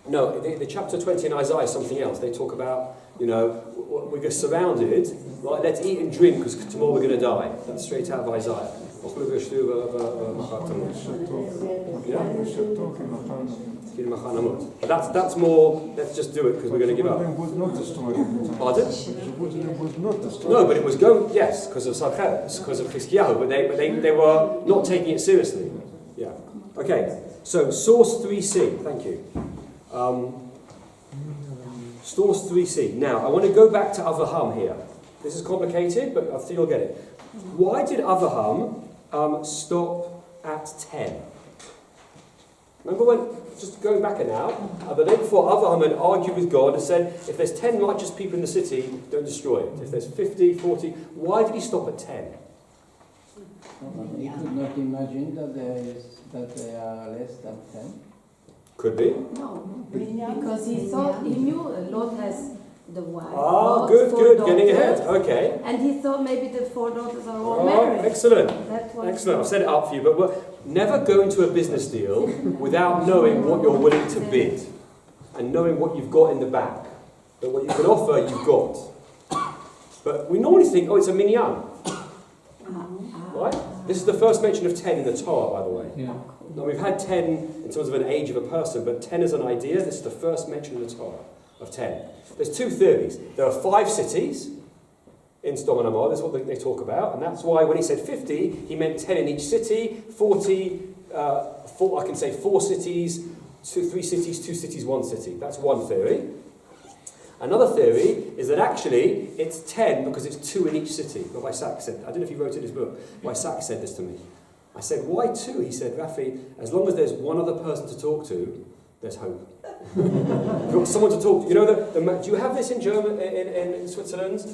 No, the chapter 20 in Isaiah is something else. They talk about, we're surrounded, right, let's eat and drink because tomorrow we're going to die. That's straight out of Isaiah. That's more, let's just do it because we're going to give up. Jerusalem was not destroyed. Pardon? Jerusalem was not destroyed. No, but it was going, yes, because of Sarkis, because of Chizkiyahu, but they were not taking it seriously. Yeah. Okay, so source 3c, thank you. Source 3c. Now, I want to go back to Avraham here. This is complicated, but I think you'll get it. Why did Avraham stop at 10? Remember when, just going back now, the day before Avraham had argued with God and said, if there's 10 righteous people in the city, don't destroy it. If there's 50, 40, why did he stop at 10? He could not imagine that there are less than 10. Could be. No, because he knew Lot has the wife. Ah, good, getting ahead. Okay. And he thought maybe the 4 daughters are all married. Excellent. Excellent. I've set it up for you, but never go into a business deal without knowing what you're willing to bid and knowing what you've got in the back. But what you can offer, you've got. But we normally think, it's a minyan. Right? This is the first mention of 10 in the Torah, by the way. Yeah. Now, we've had 10 in terms of an age of a person, but 10 as an idea, this is the first mention in the Torah of 10. There's 2 theories. There are 5 cities in Sodom and Gomorrah, that's what they talk about, and that's why when he said 50, he meant 10 in each city, 40, I can say 4 cities, 3 cities, 2 cities, 1 city. That's one theory. Another theory is that actually it's 10 because it's 2 in each city. Rabbi Sachs said, I don't know if he wrote it in his book, Rabbi Sachs said this to me. I said, why 2? He said, Rafi, as long as there's one other person to talk to, there's hope. You've got someone to talk to. You know, do you have this in in Switzerland?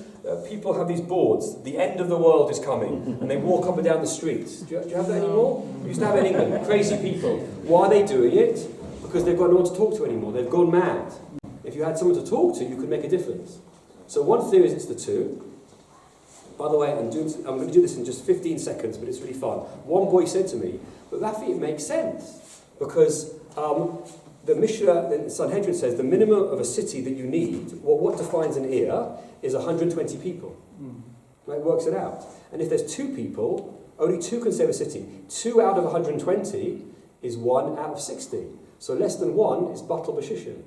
People have these boards, the end of the world is coming, and they walk up and down the streets. Do you have that anymore? We used to have it in England. Crazy people. Why are they doing it? Because they've got no one to talk to anymore. They've gone mad. If you had someone to talk to, you could make a difference. So one theory is it's the 2. By the way, I'm going to do this in just 15 seconds, but it's really fun. One boy said to me, but Rafi, it makes sense, because the Mishnah in Sanhedrin says the minimum of a city that you need, what defines an ear, is 120 people. Right, works it out. And if there's 2 people, only 2 can save a city. 2 out of 120 is 1 out of 60. So less than 1 is Batal Bashishim.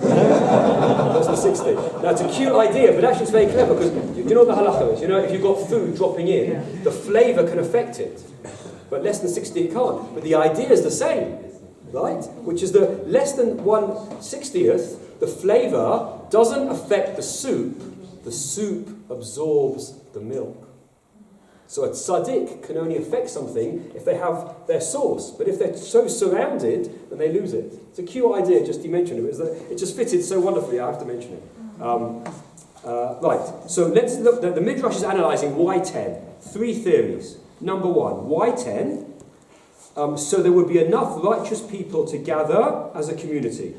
Less than 60. Now it's a cute idea, but actually it's very clever, because you know what the halacha is? You know, if you've got food dropping in, the flavour can affect it. But less than 60 it can't. But the idea is the same, right? Which is the less than 1/60th, the flavour doesn't affect the soup absorbs the milk. So a tzaddik can only affect something if they have their source. But if they're so surrounded, then they lose it. It's a cute idea, just to mention it. It just fitted so wonderfully, I have to mention it. Right, so let's look. The Midrash is analysing why 10. 3 theories. Number 1, why 10? So there would be enough righteous people to gather as a community.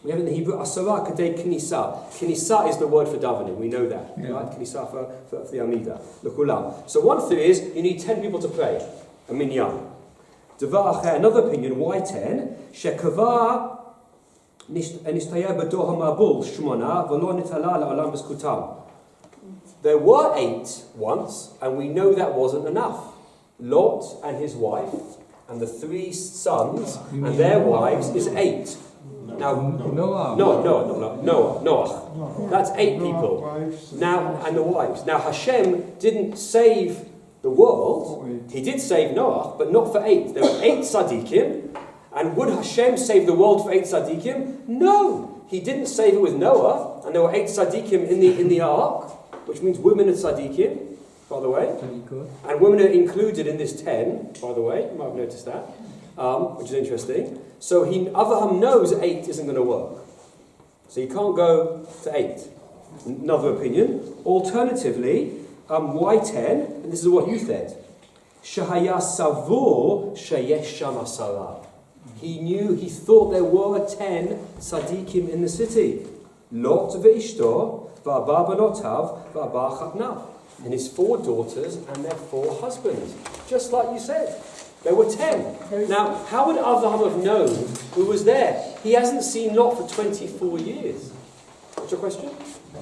We have in the Hebrew, Asara Kadei Knisa. Knisa is the word for davening, we know that. Yeah. Right? Knisa for the Amida. L'kulam. So one theory is, you need 10 people to pray. A minyan. Devar acher, another opinion, why 10? Shekava nishtaya b'dor ha'mabul shmona v'lo nitala la'olam b'zkutam. There were 8 once, and we know that wasn't enough. Lot and his wife, and the 3 sons, and their wives is 8. Now, Noah. That's 8 people. Now, and the wives. Now, Hashem didn't save the world. He did save Noah, but not for 8. There were 8 tzaddikim. And would Hashem save the world for 8 tzaddikim? No. He didn't save it with Noah, and there were 8 tzaddikim in the ark, which means women are tzaddikim, by the way. And women are included in this 10, by the way. You might have noticed that, which is interesting. So Avraham knows 8 isn't going to work. So you can't go to 8. Another opinion. Alternatively, why 10? And this is what you said. Shahaya savur shayesh sham asara. He thought there were 10 tzaddikim in the city. Lot ve'ishto, va'aba banotav, va'aba chatnav. And his 4 daughters and their 4 husbands. Just like you said. There were 10. Now, how would Avraham have known who was there? He hasn't seen Lot for 24 years. What's your question?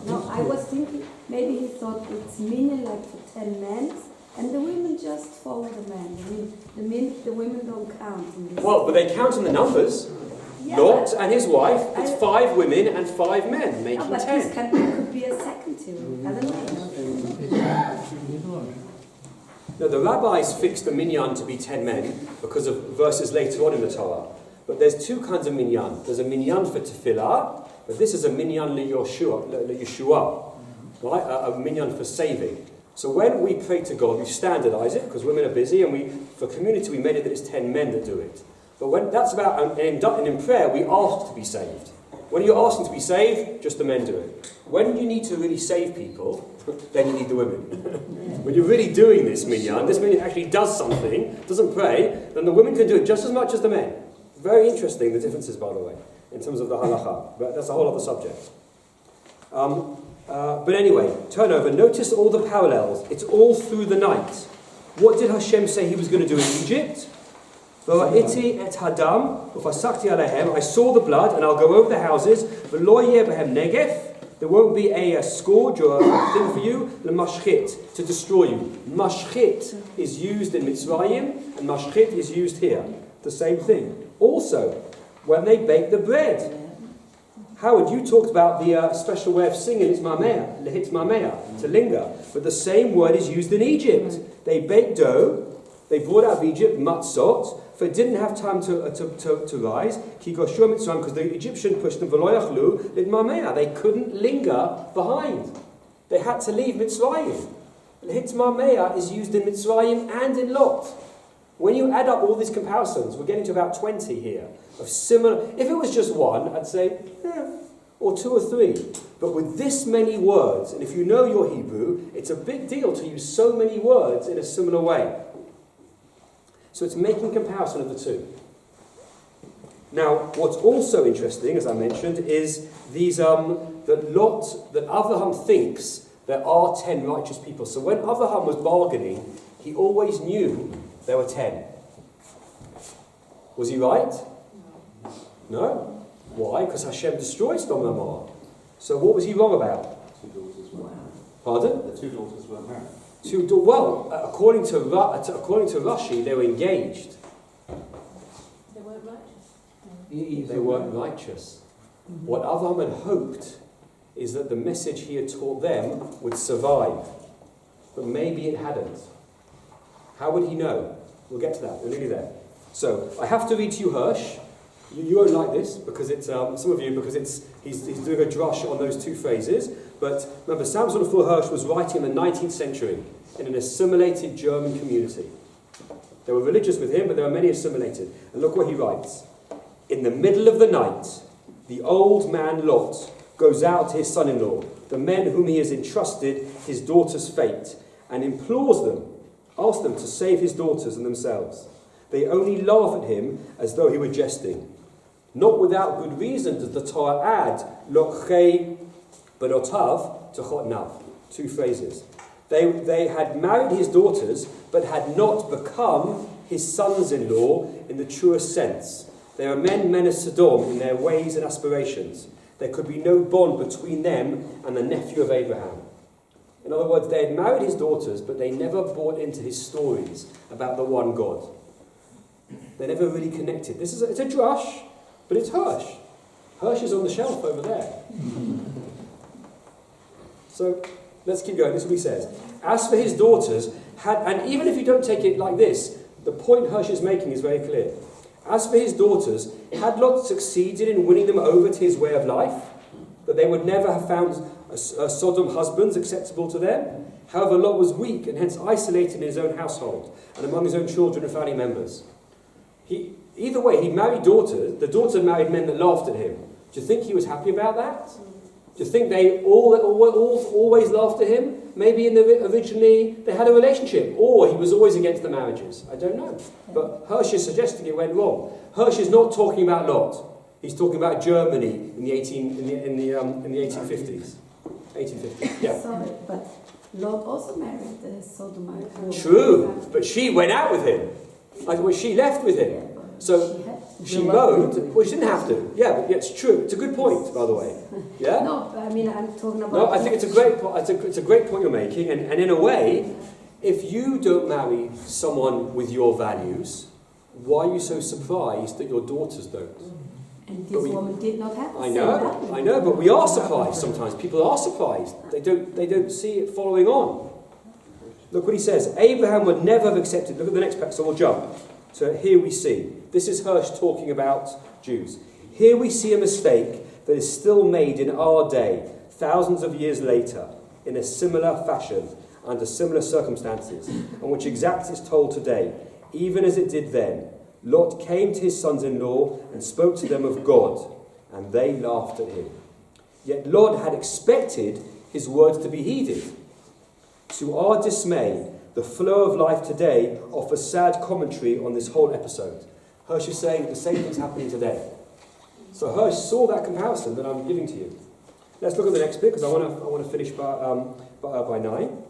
No, I was thinking, maybe he thought it's meaning like for 10 men, and the women just follow the men. The women don't count. In this. Well, but they count in the numbers. Yeah, Lot and his wife, it's 5 women and 5 men, making 10. This could be a second theory. I don't know. Now, the rabbis fixed the minyan to be 10 men because of verses later on in the Torah. But there's 2 kinds of minyan. There's a minyan for tefillah, but this is a minyan Yeshua, right? A minyan for saving. So when we pray to God, we standardize it because women are busy, and for community we made it that it's 10 men that do it. But when that's about, and in prayer we ask to be saved. When you're asking to be saved, just the men do it. When you need to really save people, then you need the women. When you're really doing this minyan actually does something, doesn't pray, then the women can do it just as much as the men. Very interesting, the differences, by the way, in terms of the halacha. But that's a whole other subject. But anyway, turn over. Notice all the parallels. It's all through the night. What did Hashem say he was going to do in Egypt? I saw the blood, and I'll go over the houses. There won't be a scourge or a thing for you, to destroy you. Mashchit is used in Mitzrayim, and mashchit is used here. The same thing. Also, when they bake the bread. Howard, you talked about the special way of singing, it's mamea, lehitz mamea, to linger. But the same word is used in Egypt. They baked dough, they brought out of Egypt matzot, for it didn't have time to rise, because the Egyptian pushed them, they couldn't linger behind. They had to leave Mitzrayim. Hitmameya is used in Mitzrayim and in Lot. When you add up all these comparisons, we're getting to about 20 here of similar. If it was just one, I'd say, or 2 or 3. But with this many words, and if you know your Hebrew, it's a big deal to use so many words in a similar way. So it's making comparison of the two. Now, what's also interesting, as I mentioned, is these that Avraham thinks there are 10 righteous people. So when Avraham was bargaining, he always knew there were 10. Was he right? No. Why? Because Hashem destroyed Sodom and Gomorrah. So what was he wrong about? 2 daughters weren't married. Pardon? The 2 daughters weren't married. According to Rashi, they were engaged. They weren't righteous. They weren't righteous. What Avraham had hoped is that the message he had taught them would survive. But maybe it hadn't. How would he know? We'll get to that. We're nearly there. So, I have to read to you Hirsch. You won't like this, because it's, some of you, because he's doing a drush on those 2 phrases. But remember, Samson of Hirsch was writing in the 19th century in an assimilated German community. They were religious with him, but there were many assimilated. And look what he writes. In the middle of the night, the old man Lot goes out to his son-in-law, the men whom he has entrusted his daughter's fate, and implores them, asks them to save his daughters and themselves. They only laugh at him as though he were jesting. Not without good reason does the Torah add Lochei Benotav to Chotnav. 2 phrases. They had married his daughters, but had not become his sons-in-law in the truest sense. They are men of Sodom in their ways and aspirations. There could be no bond between them and the nephew of Abraham. In other words, they had married his daughters, but they never bought into his stories about the one God. They never really connected. It's a drush, but it's Hirsch. Hirsch is on the shelf over there. So let's keep going. This is what he says. As for his daughters, and even if you don't take it like this, the point Hirsch is making is very clear. As for his daughters, had Lot succeeded in winning them over to his way of life, that they would never have found Sodom husbands acceptable to them? However, Lot was weak and hence isolated in his own household and among his own children and family members. Either way, he married daughters. The daughter married men that laughed at him. Do you think he was happy about that? Do you think they always laughed at him? Maybe originally they had a relationship, or he was always against the marriages. I don't know. But Hirsch is suggesting it went wrong. Hirsch is not talking about Lot. He's talking about Germany in the 1850s. 1850s. Yeah. Sorry, but Lot also married the Sodomite. True, but she went out with him. She left with him. So she moaned. Well, she didn't have to. Yeah, but it's true. It's a good point, by the way. Yeah. No, I mean I'm talking about. No, I think it's a great point. It's a great point you're making, and in a way, if you don't marry someone with your values, why are you so surprised that your daughters don't? And this woman did not have the same value. I know, but we are surprised sometimes. People are surprised. They don't see it following on. Look what he says. Abraham would never have accepted. Look at the next page, so we'll jump. So here we see. This is Hirsch talking about Jews. Here we see a mistake that is still made in our day, thousands of years later, in a similar fashion, under similar circumstances, on which exact is told today, even as it did then. Lot came to his sons-in-law and spoke to them of God, and they laughed at him. Yet Lot had expected his words to be heeded. To our dismay, the flow of life today offers sad commentary on this whole episode. Hirsch is saying the same thing's happening today. So Hirsch saw that comparison that I'm giving to you. Let's look at the next bit, because I want to finish by 9.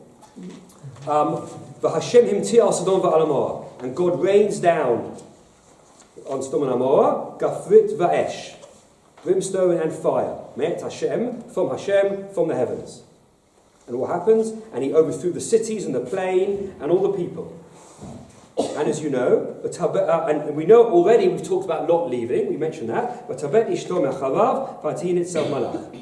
V'Hashem himtir al Sodom v'al Amorah, and God rains down on Sodom and Amorah, gafrit va'esh, brimstone and fire, me'et Hashem, from the heavens. And what happens? And he overthrew the cities and the plain and all the people. And as you know, and we know already, we've talked about Lot leaving, we mentioned that. V'tabet ishto me'acharav v'ati nitzav malach.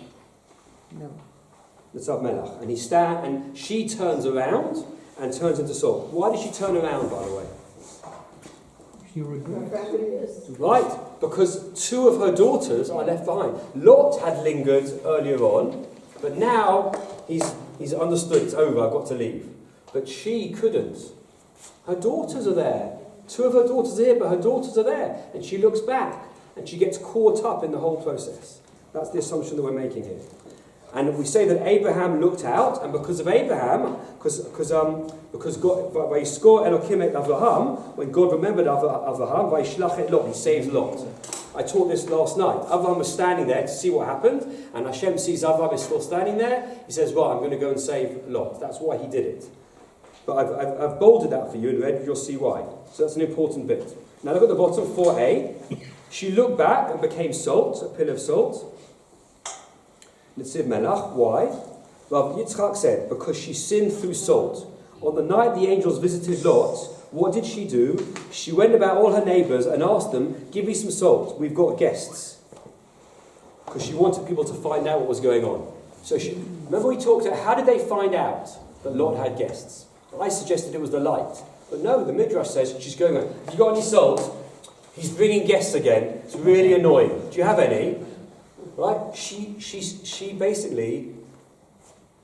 Nitzav melach. And she turns around and turns into salt. Why did she turn around, by the way? She regrets. Right, because 2 of her daughters are left behind. Lot had lingered earlier on, but now he's understood it's over, I've got to leave. but she couldn't. Her daughters are there. 2 of her daughters are here, but her daughters are there. And she looks back, and she gets caught up in the whole process. That's the assumption that we're making here. And we say that Abraham looked out, and because of Abraham, because God, Vayizkor Elokim et Avraham, when God remembered Avraham, Vayishlach et Lot, he saved Lot. I taught this last night. Avraham was standing there to see what happened, and Hashem sees Avraham is still standing there. He says, right, I'm going to go and save Lot. That's why he did it. But I've bolded that for you in red, you'll see why. So that's an important bit. Now look at the bottom, 4a. She looked back and became salt, a pillar of salt. Netziv Melach, why? Rav Yitzchak said, because she sinned through salt. On the night the angels visited Lot, what did she do? She went about all her neighbours and asked them, give me some salt, we've got guests. Because she wanted people to find out what was going on. So remember we talked about, how did they find out that Lot had guests? I suggested it was the light. But no, the Midrash says, she's going, have you got any salt? He's bringing guests again. It's really annoying. Do you have any? Right? She basically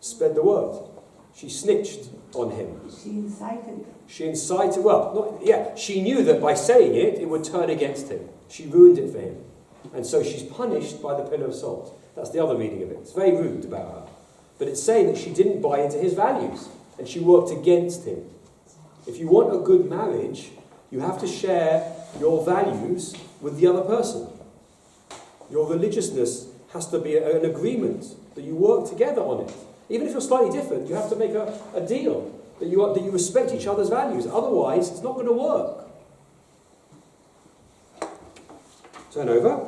spread the word. She snitched on him. She incited, she knew that by saying it, it would turn against him. She ruined it for him. And so she's punished by the pillar of salt. That's the other reading of it. It's very rude about her. But it's saying that she didn't buy into his values. And she worked against him. If you want a good marriage, you have to share your values with the other person. Your religiousness has to be an agreement that you work together on it. Even if you're slightly different, you have to make a deal that you respect each other's values. Otherwise, it's not going to work. Turn over.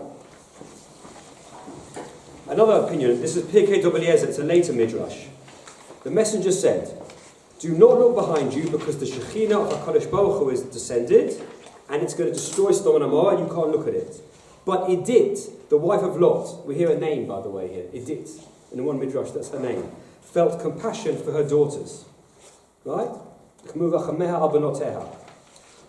Another opinion. This is Pirkei Eliezer. It's a later midrash. The messenger said, do not look behind you because the Shekhinah of HaKadosh Baruch Hu is descended and it's going to destroy Sodom and Gomorrah and you can't look at it. But Edith, the wife of Lot, we hear a name by the way here, Edith, in one midrash, that's her name, felt compassion for her daughters, right? Who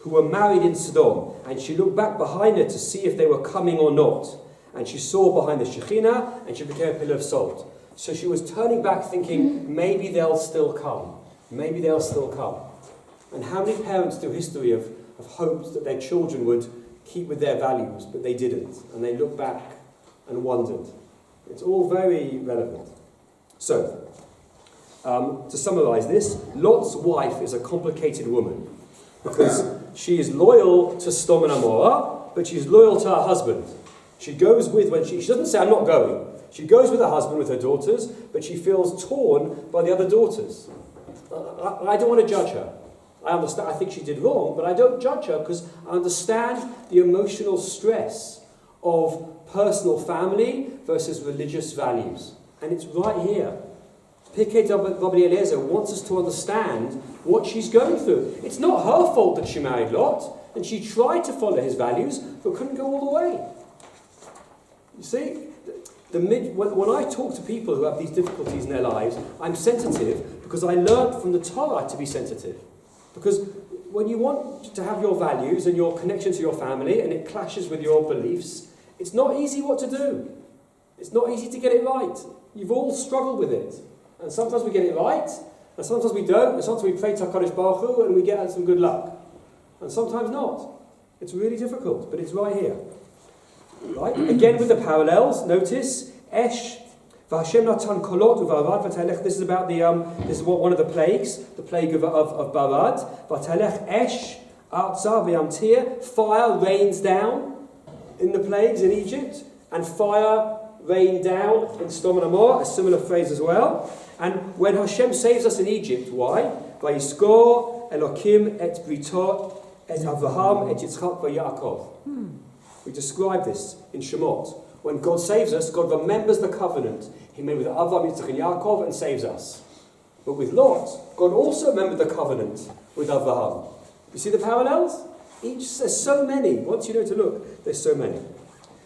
were married in Sodom, and she looked back behind her to see if they were coming or not. And she saw behind the Shekhinah and she became a pillar of salt. So she was turning back thinking, maybe they'll still come. Maybe they'll still come. And how many parents through history have hoped that their children would keep with their values, but they didn't. And they looked back and wondered. It's all very relevant. So, to summarise this, Lot's wife is a complicated woman. Because she is loyal to Sodom and Gomorrah, but she's loyal to her husband. She goes with, she doesn't say, I'm not going. She goes with her husband, with her daughters, but she feels torn by the other daughters. I don't want to judge her. I understand, I think she did wrong, but I don't judge her because I understand the emotional stress of personal family versus religious values. And it's right here. Pirkei Rabbi Eliezer wants us to understand what she's going through. It's not her fault that she married Lot, and she tried to follow his values, but couldn't go all the way. You see, when I talk to people who have these difficulties in their lives, I'm sensitive because I learned from the Torah to be sensitive. Because when you want to have your values and your connection to your family and it clashes with your beliefs, it's not easy what to do. It's not easy to get it right. You've all struggled with it. And sometimes we get it right, and sometimes we don't, and sometimes we pray to HaKadosh Baruch Hu and we get some good luck. And sometimes not. It's really difficult, but it's right here. Right? Again with the parallels, notice, Esh, V'Hashem natan kolot u'varad v'talech. This is about this is one of the plagues, the plague of Barad. V'talech Esh, Arza v'yamtir. Fire rains down in the plagues in Egypt, and fire rained down in Sodom and Gomorrah, a similar phrase as well. And when Hashem saves us in Egypt, why? Vayizkor Elokim et Britot et Avraham et Yitzchak v'Yaakov. We describe this in Shemot. When God saves us, God remembers the covenant He made with Avraham, Yitzchak and Yaakov and saves us. But with Lot, God also remembered the covenant with Avraham. You see the parallels? There's so many. Once you know to look, there's so many.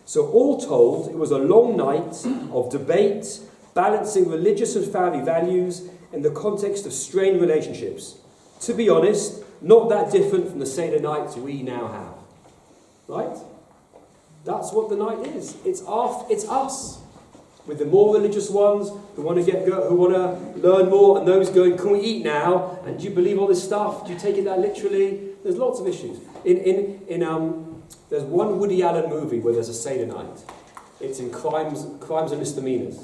So all told, it was a long night of debate, balancing religious and family values in the context of strained relationships. To be honest, not that different from the Seder nights we now have. Right? That's what the night is. It's us. with the more religious ones who want to learn more, and those going, can we eat now? And do you believe all this stuff? Do you take it that literally? There's lots of issues. There's one Woody Allen movie where there's a Seder night. It's in Crimes and Misdemeanors.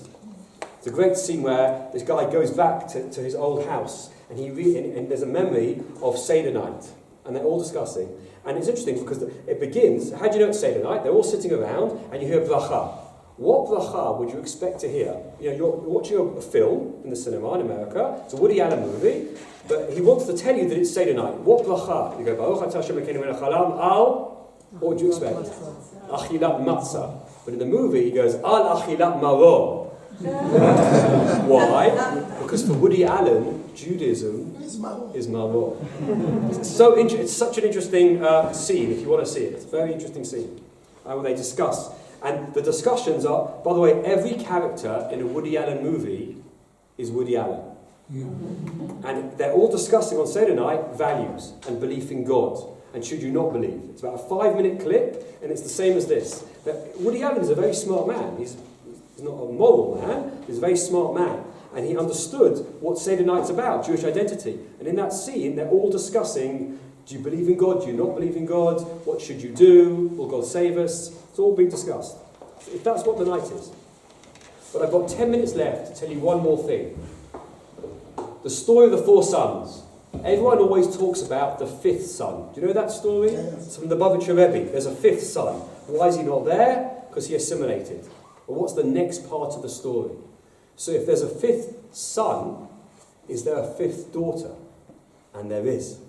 It's a great scene where this guy goes back to his old house, and and there's a memory of Seder night, and they're all discussing. And it's interesting because it begins, how do you know it's Seder night? They're all sitting around, and you hear bracha. What bracha would you expect to hear? You're watching a film in the cinema in America. It's a Woody Allen movie, but he wants to tell you that it's Seder night. What bracha? You go, Baruch atah Hashem Elokeinu melech haolam al. What would you expect? Achilat matzah. But in the movie, he goes, al achilat maror. Why? Because for Woody Allen, Judaism is maror. It's such an interesting scene, if you want to see it. It's a very interesting scene where they discuss. And the discussions are, by the way, every character in a Woody Allen movie is Woody Allen. Yeah. And they're all discussing on Seder night values and belief in God. And should you not believe? It's about a 5-minute clip, and it's the same as this. Woody Allen is a very smart man. He's not a moral man, he's a very smart man. And he understood what Seder night's about, Jewish identity. And in that scene, they're all discussing, do you believe in God? Do you not believe in God? What should you do? Will God save us? It's all being discussed. If that's what the night is. But I've got 10 minutes left to tell you one more thing. The story of the 4 sons. Everyone always talks about the 5th son. Do you know that story? It's from the Bavitcher Rebbe. There's a 5th son. Why is he not there? Because he assimilated. Well, what's the next part of the story? So if there's a 5th son, is there a 5th daughter? And there is.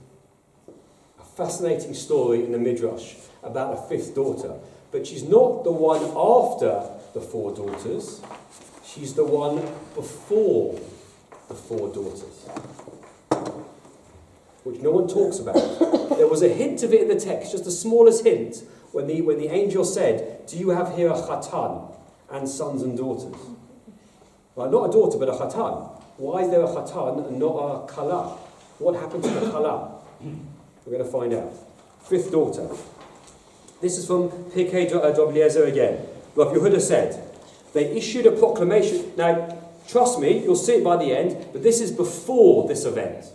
A fascinating story in the Midrash about a 5th daughter. But she's not the one after the 4 daughters. She's the one before the 4 daughters. Which no one talks about. There was a hint of it in the text, just the smallest hint, when the angel said, do you have here a chatan and sons and daughters? Well, not a daughter, but a chatan. Why is there a chatan and not a kala? What happened to the kala? We're going to find out. 5th daughter. This is from Pirkei Eliezer again. Rav Yehuda said, they issued a proclamation. Now, trust me, you'll see it by the end, but this is before this event.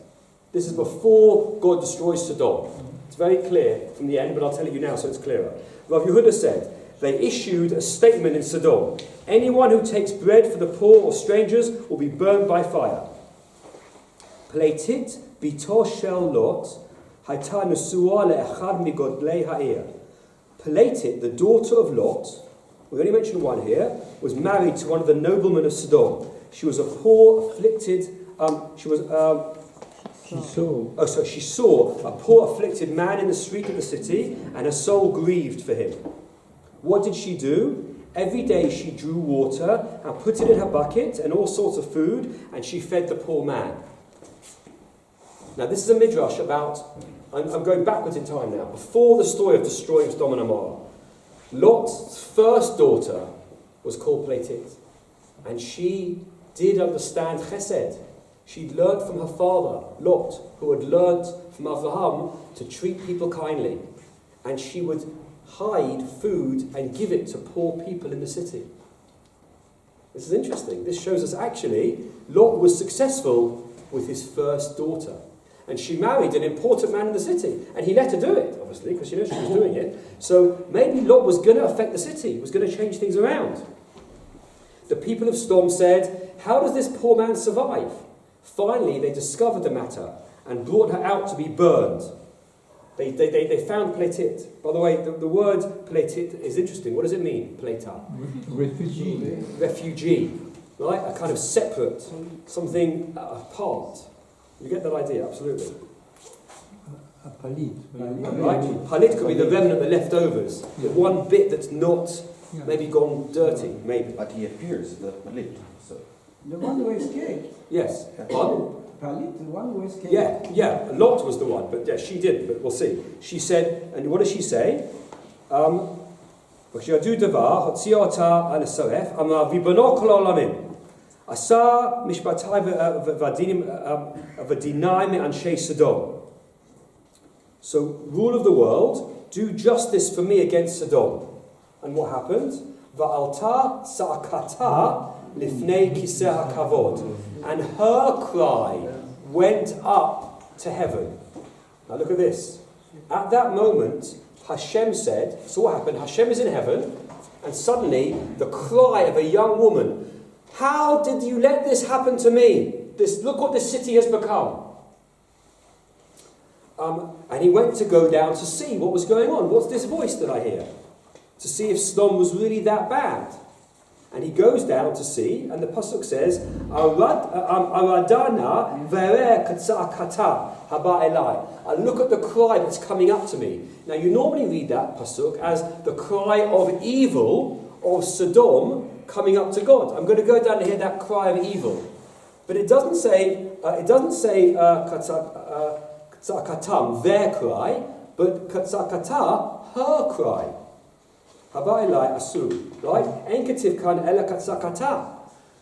This is before God destroys Sodom. It's very clear from the end, but I'll tell you now so it's clearer. Rav Yehuda said, they issued a statement in Sodom. Anyone who takes bread for the poor or strangers will be burned by fire. Pleitit bito shel Lot hayta nesua le'echad migodlei ha'ir. Pleitit, the daughter of Lot, we only mentioned one here, was married to one of the noblemen of Sodom. She was a poor, afflicted, she saw a poor, afflicted man in the street of the city, and her soul grieved for him. What did she do? Every day she drew water and put it in her bucket and all sorts of food, and she fed the poor man. Now this is a midrash about, I'm going backwards in time now, before the story of destroying Sodom and Gomorrah. Lot's first daughter was called Pleitit, and she did understand chesed. She'd learnt from her father, Lot, who had learnt from Avraham to treat people kindly. And she would hide food and give it to poor people in the city. This is interesting. This shows us actually Lot was successful with his first daughter. And she married an important man in the city. And he let her do it, obviously, because she was doing it. So maybe Lot was going to affect the city, was going to change things around. The people of Sodom said, how does this poor man survive? Finally, they discovered the matter and brought her out to be burned. They found Pleitit. By the way, the word Pleitit is interesting. What does it mean, Pleita? Refugee. Refugee. Right? A kind of separate, something apart. You get that idea, absolutely. A palit. Right? Palit could be the remnant, the leftovers. The one bit that's not maybe gone dirty, maybe. But he appears, the palit. So. The one who escaped. Yes. Pardon? Palit, the one who escaped. Yeah. Lot was the one, but yeah, she didn't, but we'll see. She said, and what does she say? Asa mishpatai v'dinai me'anshei Sodom. So, rule of the world, do justice for me against Sodom. And what happened? Va'alta sa'akata lifnei kiseh ha'kavod. And her cry went up to heaven. Now look at this. At that moment, Hashem said, so what happened? Hashem is in heaven, and suddenly the cry of a young woman, how did you let this happen to me? Look what this city has become. And he went to go down to see what was going on. What's this voice that I hear? To see if Sodom was really that bad. And he goes down to see, and the pasuk says, Aradana vere katza'akata haba elai. I look at the cry that's coming up to me. Now you normally read that pasuk as the cry of evil of Sodom coming up to God. I'm going to go down and hear that cry of evil. But it doesn't say katza'akatam, their cry, but katza'akata, her cry. Habailai asu, right? Enkativ kan ela katzakata.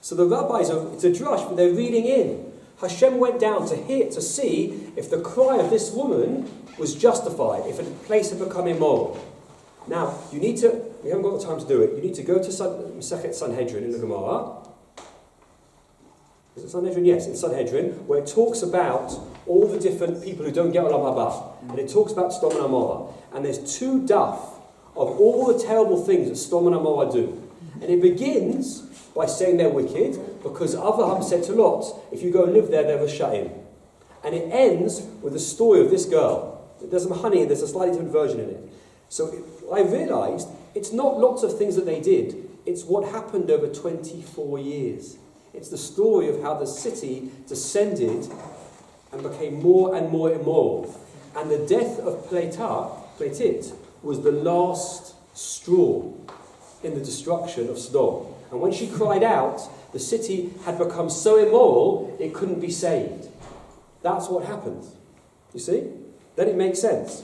So the rabbis, it's a drush, but they're reading in. Hashem went down to see if the cry of this woman was justified, if a place had become immoral. Now, we haven't got the time to do it, you need to go to Masechet Sanhedrin in the Gemara. Is it Sanhedrin? Yes, in Sanhedrin, where it talks about all the different people who don't get Olam Haba. And it talks about Sodom and Amorah. And there's 2 daf of all the terrible things that Sodom and Amorah do. And it begins by saying they're wicked, because Avraham said to Lot, if you go and live there, they're Rasha'im. And it ends with the story of this girl. There's some honey, there's a slightly different version in it. So I realised it's not lots of things that they did, it's what happened over 24 years. It's the story of how the city descended and became more and more immoral. And the death of Pleitit was the last straw in the destruction of Sodom. And when she cried out, the city had become so immoral it couldn't be saved. That's what happened. You see? Then it makes sense.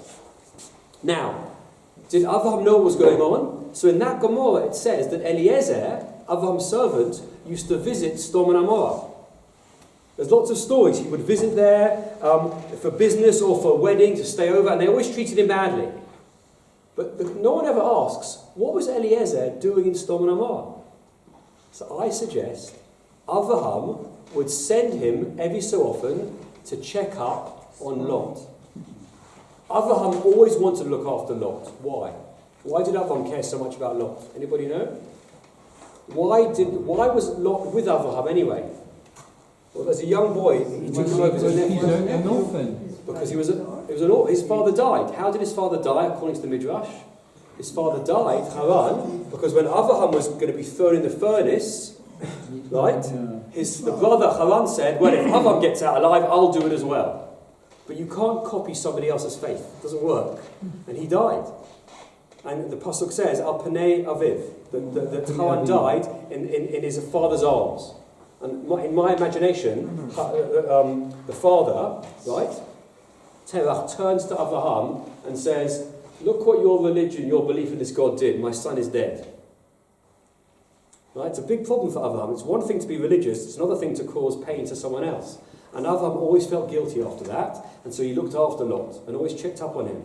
Now, did Avraham know what was going on? So in that Gemara it says that Eliezer, Avraham's servant, used to visit Sodom and Amorah. There's lots of stories. He would visit there for business or for a wedding to stay over, and they always treated him badly. But no one ever asks, what was Eliezer doing in Sodom and Amorah? So I suggest Avraham would send him every so often to check up on Lot. Avraham always wanted to look after Lot. Why? Why did Avraham care so much about Lot? Anybody know? Why was Lot with Avraham anyway? Well, as a young boy, he took him over as a nephew. He's an orphan. Because his father died. How did his father die, according to the Midrash? His father died, Haran, because when Avraham was going to be thrown in the furnace, right, the brother Haran said, well, if Avraham gets out alive, I'll do it as well. But you can't copy somebody else's faith. It doesn't work. And he died. And the pasuk says, Al Panei Aviv, that Haran died in his father's arms. And in my imagination, the father, right, Terach turns to Avraham and says, look what your religion, your belief in this God did. My son is dead. Right? It's a big problem for Avraham. It's one thing to be religious, it's another thing to cause pain to someone else. And Avraham always felt guilty after that, and so he looked after Lot and always checked up on him.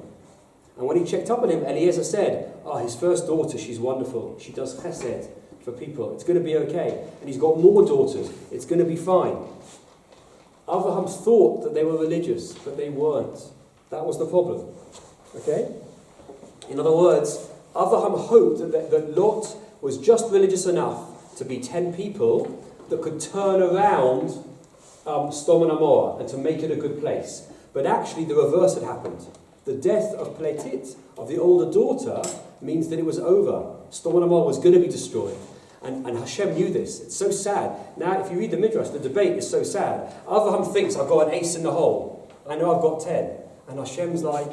And when he checked up on him, Eliezer said, his first daughter, she's wonderful. She does chesed for people. It's going to be okay. And he's got more daughters. It's going to be fine. Avraham thought that they were religious, but they weren't. That was the problem. Okay? In other words, Avraham hoped that Lot was just religious enough to be 10 people that could turn around Sodom and Amorah and to make it a good place. But actually the reverse had happened. The death of Pleitit, of the older daughter, means that it was over. Sodom and Amorah was going to be destroyed. And Hashem knew this. It's so sad. Now, if you read the Midrash, the debate is so sad. Avraham thinks, I've got an ace in the hole. I know I've got 10. And Hashem's like,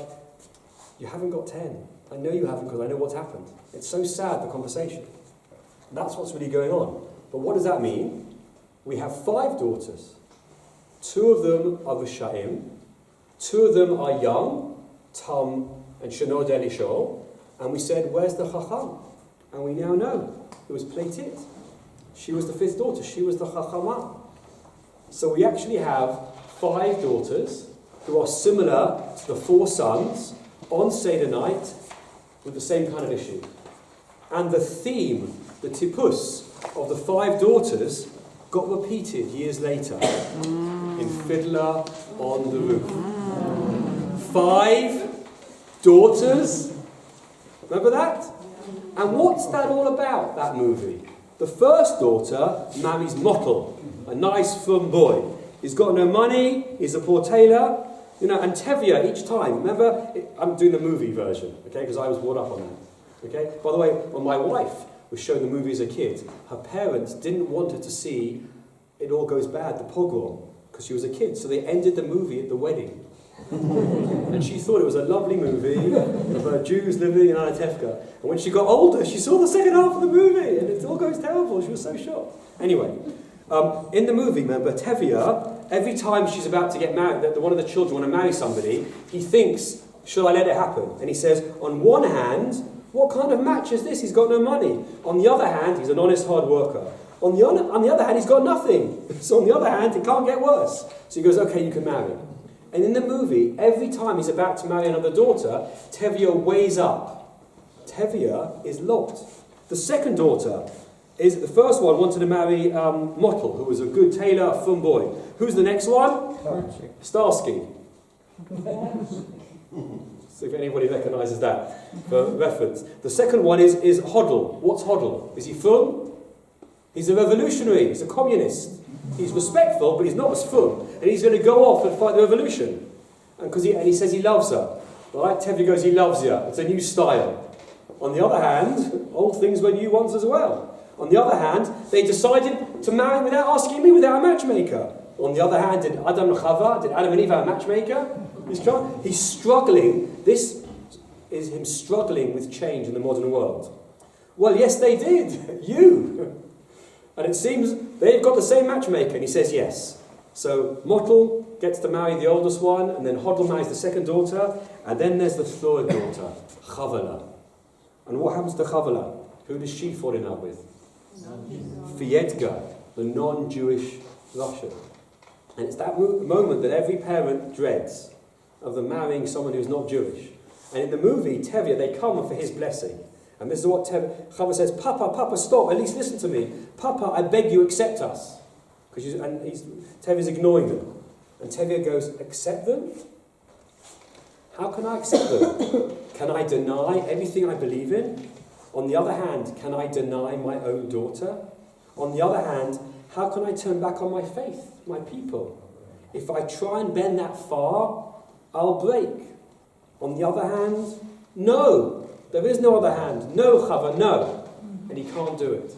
you haven't got 10. I know you haven't because I know what's happened. It's so sad, the conversation. That's what's really going on. But what does that mean? We have 5 daughters. 2 of them are Rishayim. 2 of them are young, Tam and Shenod Elishol. And we said, where's the Chacham? And we now know. It was Pleitit. She was the 5th daughter. She was the Chachamah. So we actually have 5 daughters who are similar to the 4 sons on Seder night with the same kind of issue. And the theme the tipus of the 5 daughters got repeated years later in Fiddler on the Roof. 5 daughters. Remember that? And what's that all about, that movie? The first daughter marries Mottel, a nice, frum boy. He's got no money, he's a poor tailor, you know, and Tevye each time. Remember, I'm doing the movie version, okay, because I was brought up on that. Okay? By the way, when my wife was shown the movie as a kid, her parents didn't want her to see It All Goes Bad, the pogrom, because she was a kid, so they ended the movie at the wedding. And she thought it was a lovely movie about Jews living in Anatevka. And when she got older, she saw the second half of the movie, and it all goes terrible. She was so shocked. Anyway, in the movie, remember, Tevye, every time she's about to get married, that one of the children want to marry somebody, he thinks, should I let it happen? And he says, on one hand, what kind of match is this? He's got no money. On the other hand, he's an honest hard worker. On the other hand, he's got nothing. So on the other hand, it can't get worse. So he goes, okay, you can marry. And in the movie, every time he's about to marry another daughter, Tevye weighs up. Tevye is Lot. The second daughter is, the first one wanted to marry Mottel, who was a good tailor, a fun boy. Who's the next one? Starsky. See if anybody recognises that for reference. The second one is Hodl. What's Hodl? Is he fun? He's a revolutionary. He's a communist. He's respectful, but he's not as fun. And he's going to go off and fight the revolution. And he says he loves her. Right? Tevye goes, he loves you. It's a new style. On the other hand, old things were new once as well. On the other hand, they decided to marry without asking me, without a matchmaker. On the other hand, did Adam and Eve have a matchmaker? He's struggling. This is him struggling with change in the modern world. Well, yes, they did. You. And it seems they've got the same matchmaker. And he says yes. So Mottel gets to marry the oldest one, and then Hodl marries the second daughter, and then there's the third daughter, Chavala. And what happens to Chavala? Who does she fall in love with? Fiedga, the non-Jewish Russian. And it's that moment that every parent dreads, of them marrying someone who's not Jewish. And in the movie, Tevye, they come for his blessing. And this is what Chava says, Papa, stop, at least listen to me. Papa, I beg you, accept us. Tevye's ignoring them. And Tevye goes, accept them? How can I accept them? Can I deny everything I believe in? On the other hand, can I deny my own daughter? On the other hand, how can I turn back on my faith, my people? If I try and bend that far, I'll break. On the other hand, no. There is no other hand. No, Chava, no. And he can't do it.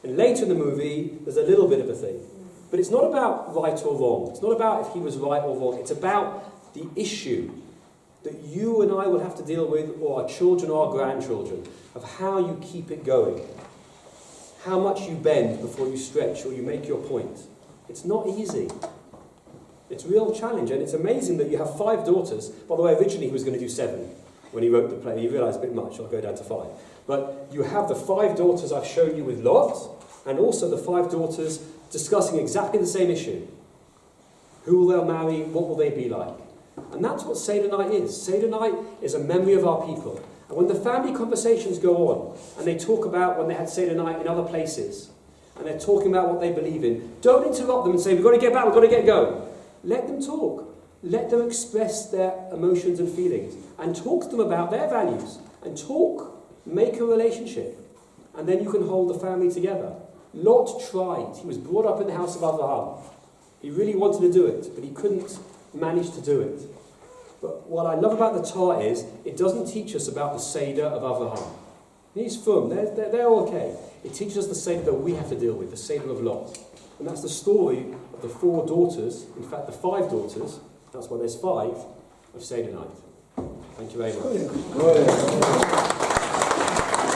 And later in the movie, there's a little bit of a thing. But it's not about right or wrong. It's not about if he was right or wrong. It's about the issue that you and I will have to deal with, or our children or our grandchildren, of how you keep it going. How much you bend before you stretch or you make your point. It's not easy. It's a real challenge. And it's amazing that you have 5 daughters. By the way, originally he was going to do 7. When he wrote the play, he realised a bit much, I'll go down to 5. But you have the 5 daughters I've shown you with Lot, and also the 5 daughters discussing exactly the same issue. Who will they marry? What will they be like? And that's what Seder night is. Seder night is a memory of our people. And when the family conversations go on, and they talk about when they had Seder night in other places, and they're talking about what they believe in, don't interrupt them and say, we've got to get back, we've got to get going. Let them talk. Let them express their emotions and feelings. And talk to them about their values. And make a relationship. And then you can hold the family together. Lot tried. He was brought up in the house of Abraham. He really wanted to do it, but he couldn't manage to do it. But what I love about the Torah is, it doesn't teach us about the Seder of Abraham. He's frum, they're okay. It teaches us the Seder that we have to deal with, the Seder of Lot. And that's the story of the 4 daughters, in fact the 5 daughters, that's why there's 5, of Seder night. Thank you very much.